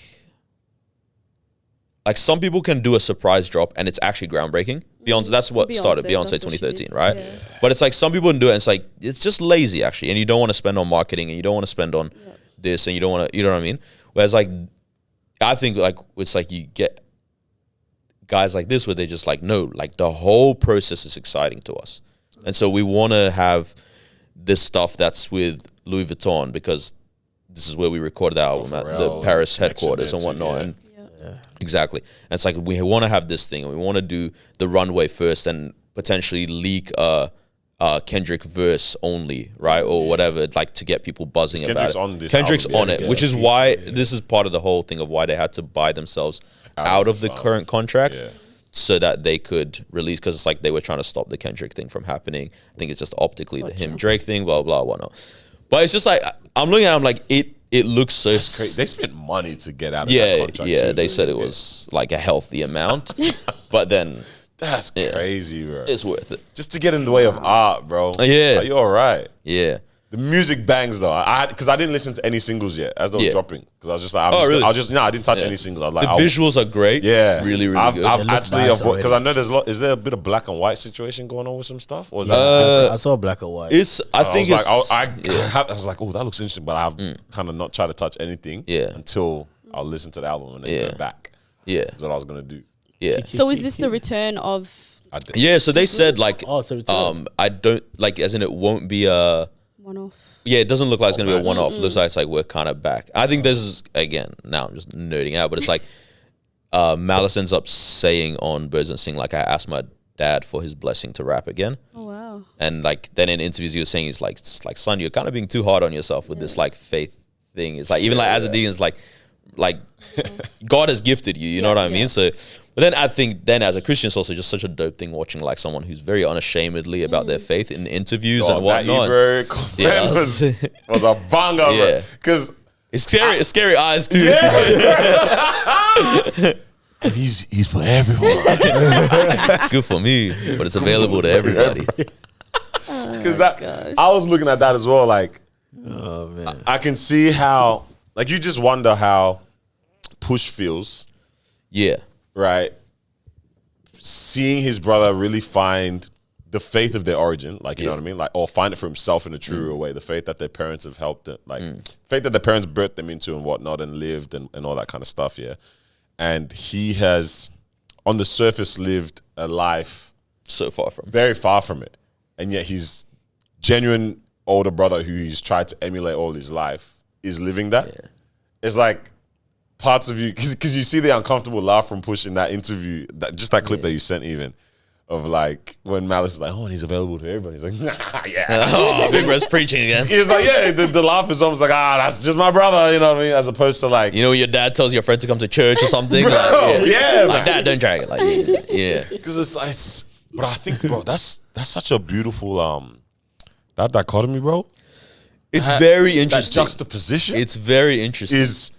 some people can do a surprise drop and it's actually groundbreaking. Beyonce, that's what started Beyonce 2013, right? Yeah. But it's like some people can do it and it's like, it's just lazy actually, and you don't want to spend on marketing, and you don't want to spend on this, and you don't want to, you know what I mean? Whereas like, I think like it's like you get guys like this where they just like, no, like the whole process is exciting to us. And so we want to have this stuff that's with Louis Vuitton, because this is where we recorded the album at the Paris headquarters and whatnot. And exactly. And it's like, we want to have this thing, and we want to do the runway first and potentially leak Kendrick verse only, right? Or whatever, like to get people buzzing about it. Kendrick's on it, which is why this is part of the whole thing of why they had to buy themselves out of the current contract. So that they could release, because it's like they were trying to stop the Kendrick thing from happening. I think it's just optically the him Drake thing, blah blah whatnot. But it's just like, I'm looking at it, I'm like, it looks so they spent money to get out of that contract. Yeah, they said it was like a healthy amount, but then that's crazy, bro. It's worth it just to get in the way of art, bro. Yeah, like, you're all right. Yeah. The music bangs though. Because I didn't listen to any singles yet as they were dropping. Because I was just like, really? I didn't touch any singles. I was like, the visuals are great. Yeah, really good. I've actually avoided, because I know there's a lot. Is there a bit of black and white situation going on with some stuff? Or is I saw black and white. I was like, oh, that looks interesting, but I've kind of not tried to touch anything. Until I'll listen to the album and then go back. That's what I was gonna do. So is this the return of? So they said like, I don't like, as in it won't be a one-off. Yeah, it doesn't look like it's going to be a one-off. Looks like it's like we're kind of back. I think this is, again, now I'm just nerding out, but it's like Malice ends up saying on Birds Don't Sing, like, I asked my dad for his blessing to rap again. Oh, wow. And like then in interviews he was saying, he's like, son, you're kind of being too hard on yourself with this like faith thing. It's like, even like as a deacon, it's like God has gifted you, you know what I mean? So, but then I think then as a Christian, it's also just such a dope thing watching like someone who's very unashamedly about their faith in interviews and whatnot. That was a banger, because it's scary eyes too. And he's for everyone. It's good for me, but it's available to everybody. Because I was looking at that as well, like, oh man, I can see how, like, you just wonder how Push feels. Yeah. Right. Seeing his brother really find the faith of their origin, like, you know what I mean? Like, or find it for himself in a truer way. The faith that their parents have helped them, like, faith that their parents birthed them into and whatnot and lived and all that kind of stuff, yeah. And he has, on the surface, lived a life So far from. very far from it. And yet his genuine older brother who he's tried to emulate all his life is living that. Yeah. It's like parts of you, because you see the uncomfortable laugh from Push in that interview, just that clip that you sent even, of like when Malice is like, oh, and he's available to everybody. He's like, nah, yeah. Oh, Big Bro's preaching again. He's like, yeah, the laugh is almost like, that's just my brother, you know what I mean? As opposed to like, You know, your dad tells your friend to come to church or something. Bro, like, yeah, like, man. Dad, don't drag it. Like, yeah. because but I think, bro, that's such a beautiful, that dichotomy, bro. It's very That interesting. juxtaposition It's very interesting. is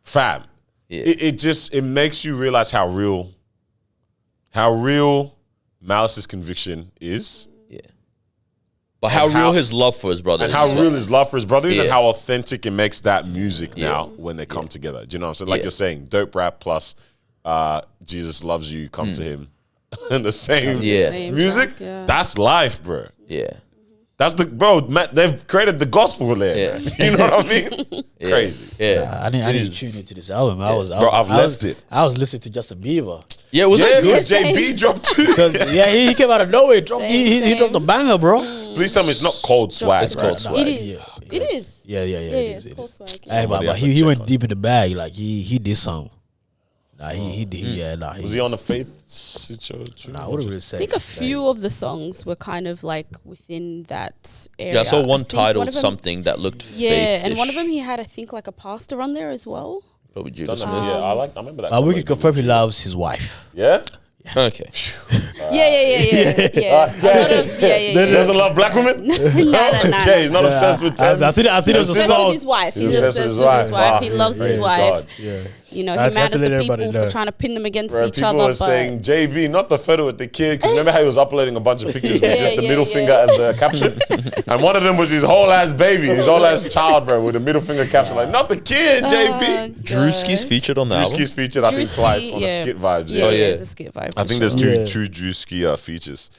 fam. Yeah. It makes you realize how real Malice's conviction is, Yeah. But how how- real his love for his brother and is. how as real well. his love for his brother is, and Yeah. how authentic it makes that music now when they come together. Do you know what I'm saying? Like Yeah. you're saying, dope rap plus Jesus loves you, come to him, and the same Yeah. Same music. track, yeah. That's life, bro. Yeah. That's they've created the gospel there. Yeah. Man. You know what I mean? Yeah. Crazy. Yeah. I didn't tune into this album. I was, Bro, I've I was- left it. I was listening to Justin Bieber. Yeah, was Yeah, that good? because JB dropped too. Because yeah, he came out of nowhere. Dropped, he Same. dropped a banger, bro. Please tell me it's not cold swag. It's right? cold swag. It is. It is. Yeah, Yeah, it is. it's cool swag. Hey, Somebody but has to he check went on deep in the bag. Like he did some. Nah, he did. Yeah, nah. Was he on the faith situation? Nah, what did we say? I think a few of the songs were kind of like within that area. Yeah, I saw one think titled of them- something that looked Yeah, and one of faith-ish. them he had, I think, like a pastor on there as well. Probably Done Judas. that, yeah, I remember that. We cover. can confirm he loves his wife. Yeah? Okay. Yeah. He doesn't love black women? Nah. Okay, he's not obsessed with I Thames. think it was a Obsessed song. with his wife. He's He's obsessed with his wife. He loves his Praise wife. God. Yeah. You know, I he mad have at to let the everybody people for know. trying to pin them against Bro, each people other. were saying JB, not the photo with the kid, because remember how he was uploading a bunch of pictures with just the Yeah, middle yeah. finger as the caption? And one of them was his whole ass baby, his whole ass child, bro, with a middle finger caption. Like, not the kid, JB. Drewski's featured on the album. Drewski's featured, I think, Drewski, twice on the yeah. skit vibes. Yeah, Yeah. yeah. it's a skit vibe. I think there's two Drewski features.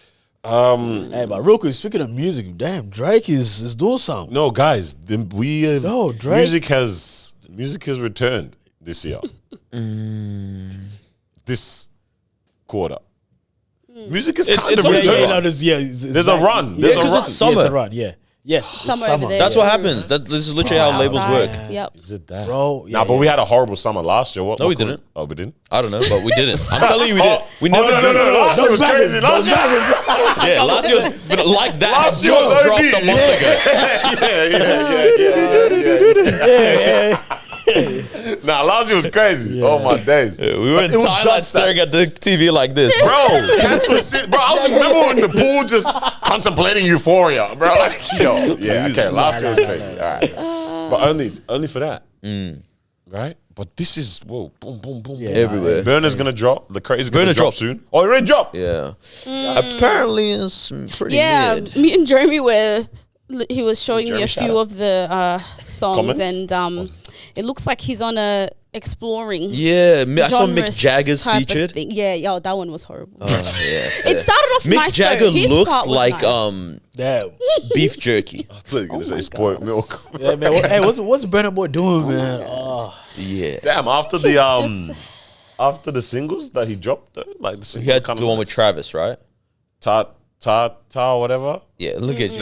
Hey, but real quick, speaking of music, damn, Drake is doing something. No, guys, Drake. music has returned this year. This quarter. Music is It's kind of on returned. tour. There's a run. There's a 'cause run. it's summer. Yes, a run. Yeah. Yes, it's Summer over there. That's what happens. This is literally how labels Outside. work. Yep. Is it that? Bro. Nah, but we had a horrible summer last year. What, No, what we could- didn't. Oh, we didn't? I don't know, but we didn't. I'm telling you, we did. We never no, did. Last year was crazy. Last year. Yeah, last year was like that. Last year Just was dropped OD. a month ago. Nah, last year was crazy. Oh my days. We were in It was Thailand just that. staring at the TV like this. Bro, cats were sitting. Bro, I was remember in the pool just contemplating euphoria, bro. Like, yo, yeah, okay. Last year was crazy. All right, but only for that, right? But this is whoa, boom, boom, boom, boom. Everywhere. Burner's gonna drop. Lecrae is gonna Burna drop dropped. soon. Oh, it already dropped. Yeah. Apparently, it's pretty Yeah, mid. me and Jeremy were. He was showing me Jeremy, a shout few out. of the songs, Comments? and it looks like he's on a exploring. Yeah, I saw Mick genres Jagger's type of featured. thing. Yeah, that one was horrible. Yeah, It started off Mick nice. Jagger though. His looks part was like nice. Damn. beef jerky. I thought you were gonna say my spoiled gosh. milk. Yeah, man. Hey, what's Burna Boy doing, man? Oh, Yeah. Damn, after He's the after the singles that he dropped, though, like the singles He had kinda the one with nice. Travis, right? Ta, whatever. Yeah, look at you.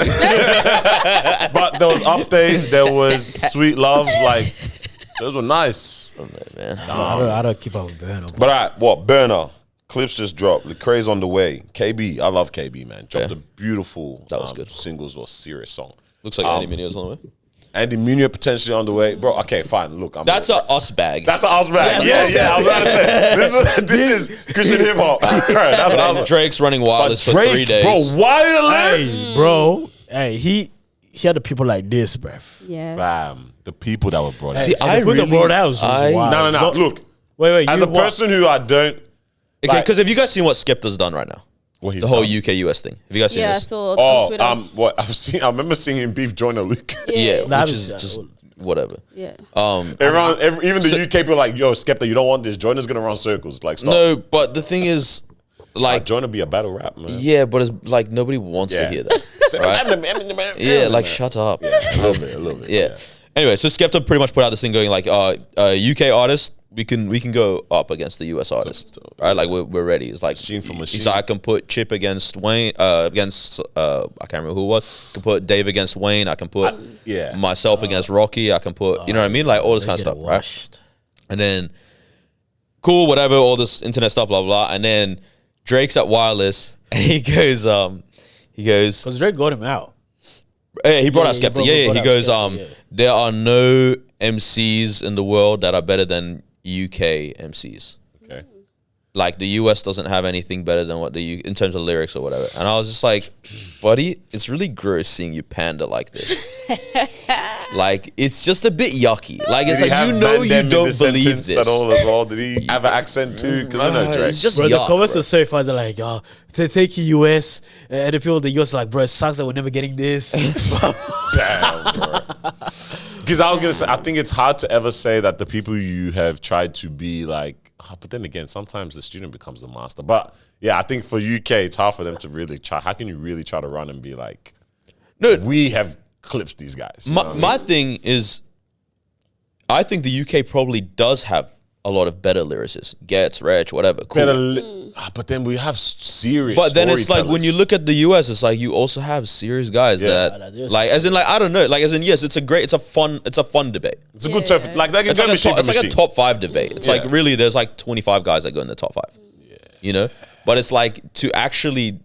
But there was Update, there was Sweet Love, like those were nice. Man. I don't keep up with Burna. But alright, what? Burner. Clipse just dropped. Lecrae's on the way. KB, I love KB, man. Dropped Yeah. a beautiful That was good. singles or serious song. Looks like Andy Minio's on the way. Andy Munio potentially on the way. Bro, okay, fine. Look, That's a us bag. That's an house bag. Yeah, I was about to say. This is Christian hip hop. That's what I was And Drake's running wireless for 3 days. Bro, wireless. Hey, bro. Hey, he had the people like this, bruv. Yeah. Bam. The people that were brought in. See, And I the people that really- brought out was I- wild. No. Look, Wait. as you a person who I don't. Okay, like- because have you guys seen what Skepta's done right now? What he's The whole done. UK US thing. Have you guys seen Yeah, I this? saw on Twitter. What I remember seeing him beef Joyner Luke. Yeah, Nah, which I is haven't- just whatever. yeah. Even the UK people are like, yo, Skepta, you don't want this. Joyner's gonna run circles. Like, stop. No, but the thing is, like join to be a battle rap, man. yeah, but it's like nobody wants to hear that. Right? Yeah, like shut up. Yeah, a little bit. Yeah. Anyway, so Skepta pretty much put out this thing going like, UK artist, we can go up against the US artist, right? Like we're ready. It's like Machine for machine. He's like, I can put Chip against Wayne, against I can't remember who it was. I can put Dave against Wayne. I can put myself against Rocky. I can put you know what I mean, like all this kind of stuff, right? And then cool, whatever, all this internet stuff, blah blah. And then Drake's at Wireless, and he goes, because Drake got him out. He brought out Skepta. He goes, Skepta, there are no MCs in the world that are better than UK MCs. Okay. Like the US doesn't have anything better than what the in terms of lyrics or whatever. And I was just like, buddy, it's really gross seeing you pander like this. Like it's just a bit yucky. Like it's like you know you don't believe this at all as well. Did he have an accent too? Because you know Drake. It's just Bro, yuck, the comments bro. are so funny. They're like, oh, thank you, US. And the people in the US are like, bro, it sucks that we're never getting this. Damn, bro. Because I was gonna say, I think it's hard to ever say that the people you have tried to be like, but then again, sometimes the student becomes the master. But yeah, I think for UK, it's hard for them to really try. How can you really try to run and be like, no, we have clipped these guys? My thing is, I think the UK probably does have a lot of better lyricists. Gets, Reg, whatever. Cool. But then we have serious. But then it's like when you look at the US, it's like you also have serious guys that like as in like I don't know, like as in yes, it's a fun debate. It's a good turf. Like that. It's like a top 5 debate. It's like really there's like 25 guys that go in the top 5. Yeah. You know? But it's like to actually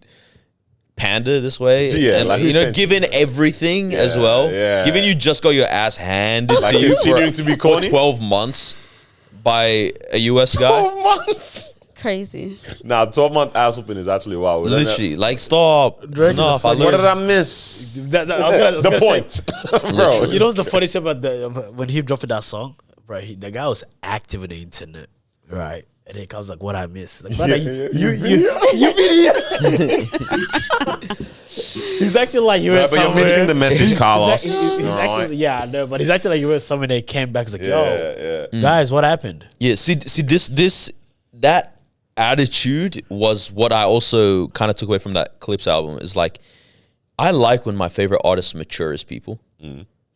pander this way, and like you know, given everything as well, given you just got your ass handed like to you continuing to be for 12 months by a US guy. 12 months. Crazy. Nah, 12-month ass whooping is actually wild. Literally, like stop. It's enough. What did I miss? I was the gonna point, say, bro. You know what's the funny thing about when he dropped that song, bro? The guy was active on the internet, right? And then he comes like, "What I miss?" Like, brother, you been here? He's acting like you were But you're missing the message, Carlos. He's acting, yeah, I know, but he's acting like you were someone that came back. He's like, "Yo, guys, what happened?" Yeah, see that attitude was what I also kind of took away from that Clipse album. Is like, I like when my favorite artists mature as people.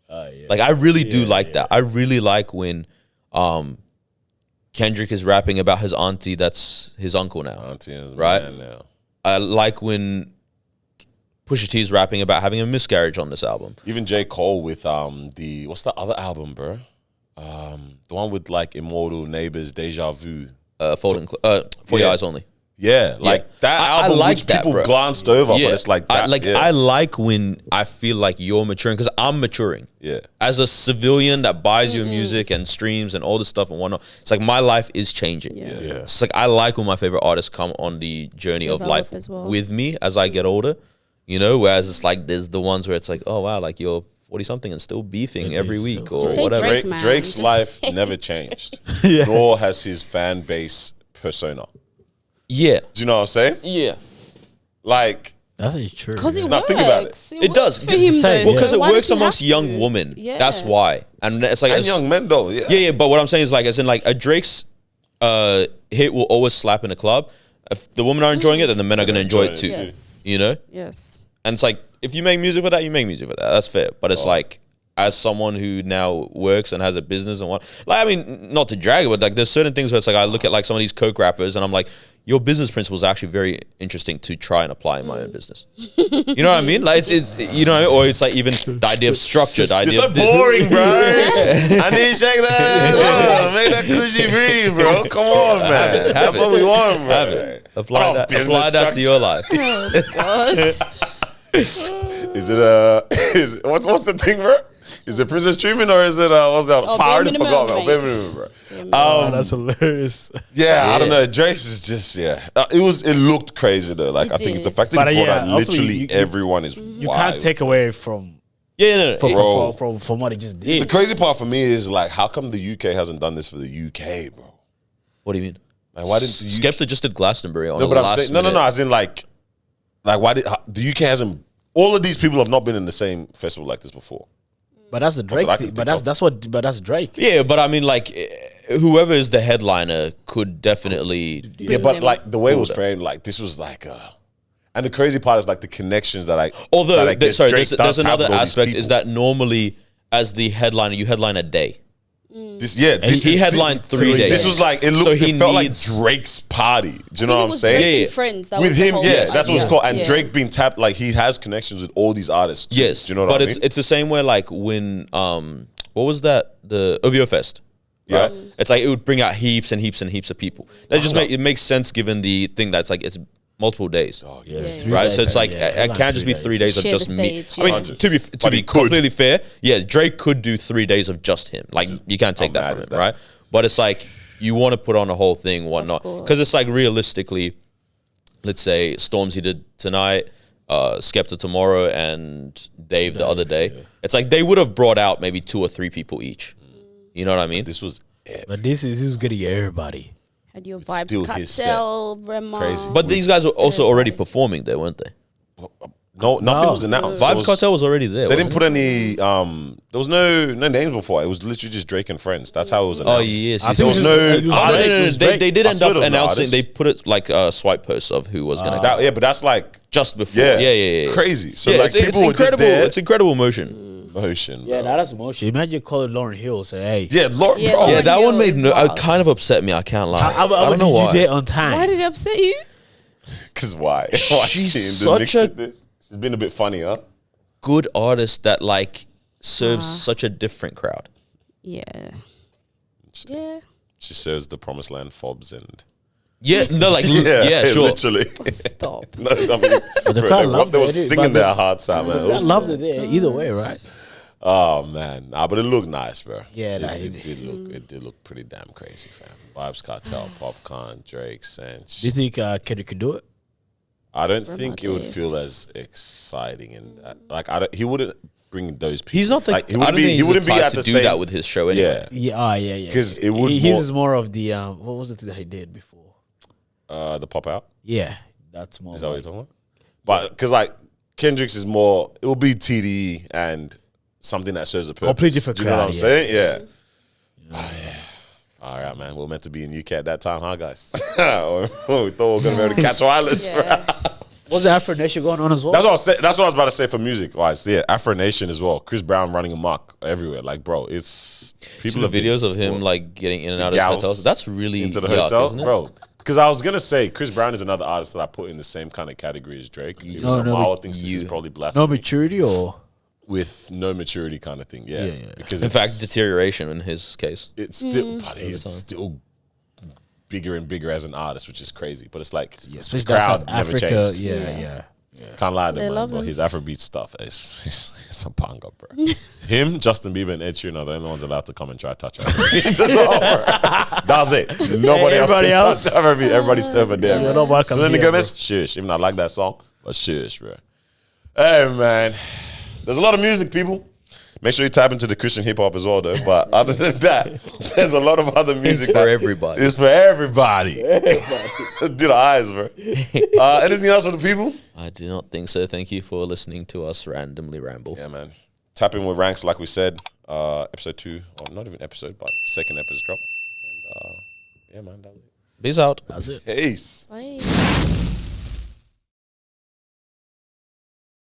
Like I really do like that. I really like when Kendrick is rapping about his auntie that's his uncle now. Auntie is right now. I like when Pusha T is rapping about having a miscarriage on this album. Even J. Cole with the what's the other album, bro? The one with like Immortal, Neighbors, Deja Vu. For Your Eyes Only. Yeah, like that album, I like which that, people bro. glanced over, but it's like that. I like when I feel like you're maturing because I'm maturing. Yeah, as a civilian that buys your music and streams and all this stuff and whatnot, it's like my life is changing. Yeah. It's like I like when my favorite artists come on the journey of life with me as I get older. You know, whereas it's like there's the ones where it's like, oh wow, like you're 40 something and still beefing every week or whatever. Drake's life never changed, nor has his fan base persona. Yeah. Do you know what I'm saying? Yeah. Like, that's true. Because it now, works. think about it. It does. For him, well, because it why works does he amongst have young to? women. Yeah. That's why. And it's like and young men though. Yeah. Yeah. But what I'm saying is like, as in like a Drake's hit will always slap in a club. If the women are enjoying it, then the men are going to enjoy it too. Yes. You know? Yes. And it's like, if you make music for that, you make music for that. That's fair. But it's like, as someone who now works and has a business and what, like, I mean, not to drag it, but like, there's certain things where it's like, I look at like some of these coke rappers and I'm like, your business principles are actually very interesting to try and apply in my own business. You know what I mean? Like, it's you know, or it's like even the idea of structure, the idea You're so of boring, bro. I need to shake that. Make that coochie breathe, bro. Come on, man. That's what we want, bro. Have it. Apply that to your life. Oh, gosh. Is it what's the thing, bro? Is it princess treatment or is it what's that? I already forgot, man. Bare minimum, bro. That's hilarious. Yeah, I don't know. Drake's is just it looked crazy though. Like I think it's the fact that he brought out literally everyone is you can't take away from from what he just did. The crazy part for me is like, how come the UK hasn't done this for the UK, bro? What do you mean? Like, why didn't the Skepta just did Glastonbury on no, the but I'm last saying, no, as in like why did the UK hasn't? All of these people have not been in the same festival like this before. But that's the Drake thing. But that's Drake. Yeah, but I mean, like, whoever is the headliner could definitely. Yeah, but them. like the way it was framed, like this was like and the crazy part is like the connections that I. Although, that I guess Drake there's does have another with all these aspect is people. that normally as the headliner, you headline a day. This He headlined 3 days. This was like it looked. So he it felt needs- like Drake's party. Do you know I what I'm think it was saying? Drake Yeah. and Friends. That With was the him, whole yeah, that's what it's idea. called. And Yeah. Drake being tapped, like he has connections with all these artists. Too. Yes, Do you know what but I mean? it's the same way like when what was that, the OVO Fest, right? Yeah. It's like it would bring out heaps and heaps and heaps of people. That just it makes sense given the thing that's like it's multiple days. Oh, Yeah, it's Yeah. 3 Right, days, so it's like yeah, it headline can't just 3 be 3 days. days of Share just the me. stage, I mean, yeah. to be But he could. completely fair, yeah, Drake could do 3 days of just him. Like you can't take how that mad from is him, that? right? But it's like you want to put on a whole thing, whatnot, course. because it's like realistically, let's say Stormzy did tonight, Skepta tomorrow, and Dave the other day. It's like they would have brought out maybe 2 or 3 people each. You know what I mean? This was But this is getting everybody. Had your still vibes his set. cartel, Rema. Crazy. But these guys were also already performing there, weren't they? nothing was announced. Vibes Cartel was already there. They didn't wasn't put any. There was no names before. It was literally just Drake and friends. That's how it was it? announced. Oh yes, I yes, There think was it was- no it was Oh, no, no, no, artists. no. They did I end swear up there was no announcing. artists. They put it like swipe posts of who was gonna That, go yeah, but that's like just before. yeah, Yeah. crazy. So Yeah, like it's people were just incredible. there. It's incredible motion. Motion. Yeah, bro. that's emotion. Imagine calling Lauren Hill, say, "Hey, Yeah, Lord, Yeah, bro. Lauren Yeah, that one Hill made is no. wild. Kind of upset me. I can't lie. I don't know did why. you there on time?" Why did it upset you? Because why? Why She's she in the such mix a- with this? She's been a bit funny, huh? Good artist that like serves such a different crowd. Yeah. Yeah. She serves the promised land fobs and Yeah, no, like yeah, sure. literally. Stop. No, I mean, the bro, crowd they loved were it, singing but their hearts out, man. It I was- loved it there. Either way, right? Oh man, nah, but it looked nice, bro. Yeah, nah, it it- did look pretty damn crazy, fam. Vibes Cartel, Popcorn, Drake, Sanch. Do you think Kendrick could do it? I don't think it would Dave. feel as exciting in that. Like, he wouldn't bring those people. He's not the. Like, I don't think he's the type at to the do same. that with his show anyway. Yeah, Yeah. 'Cause it would His more- is more of the what was it that he did before? the pop out. Yeah, that's more. Is that what you're like- talking about? But because like Kendrick's is more, it will be TDE and something that serves a purpose. Completely different Do you know what I'm crowd, saying? Yeah. Oh, yeah. All right, man. We were meant to be in UK at that time, huh, guys? We thought we were going to be able to catch wireless. Yeah. Was the Afro Nation going on as well? That's what I was saying. That's what I was about to say for music wise. Yeah, Afro Nation as well. Chris Brown running amok everywhere. Like, bro, it's people The have been videos of him spoiled. like getting in and The out of his gals hotels. That's really into the yuck, hotel, isn't it? bro. Because I was gonna say Chris Brown is another artist that I put in the same kind of category as Drake. Even No, no, Mawa but thinks this you- is probably no blasphemy maturity or with no maturity kind of thing. Yeah, Yeah, yeah. because In it's- fact, deterioration in his case. it's still, but he's still bigger and bigger as an artist, which is crazy. But it's like yeah, the especially crowd South never Africa. changed. Yeah. Can't lie to They him, man, love bro. him. His Afrobeat stuff is a panga, bro. Him, Justin Bieber, and Ed Sheeran are the only ones allowed to come and try to touch Afrobeat. That's it. Nobody Everybody else else? can touch Afrobeat. Everybody's still over there. Yeah, bro. nobody comes Selena here, Gomez, shush. Even though I like that song, but shush, bro. Hey, man. There's a lot of music, people. Make sure you tap into the Christian hip hop as well, though. But other than that, there's a lot of other music. for everybody. It's for everybody. Do the eyes, bro. Anything else for the people? I do not think so. Thank you for listening to us randomly ramble. Yeah, man. Tap in with ranks, like we said. Episode 2, or not even episode, but second episode drop. And yeah, man, that's it. Peace out. That's it. Peace. Bye.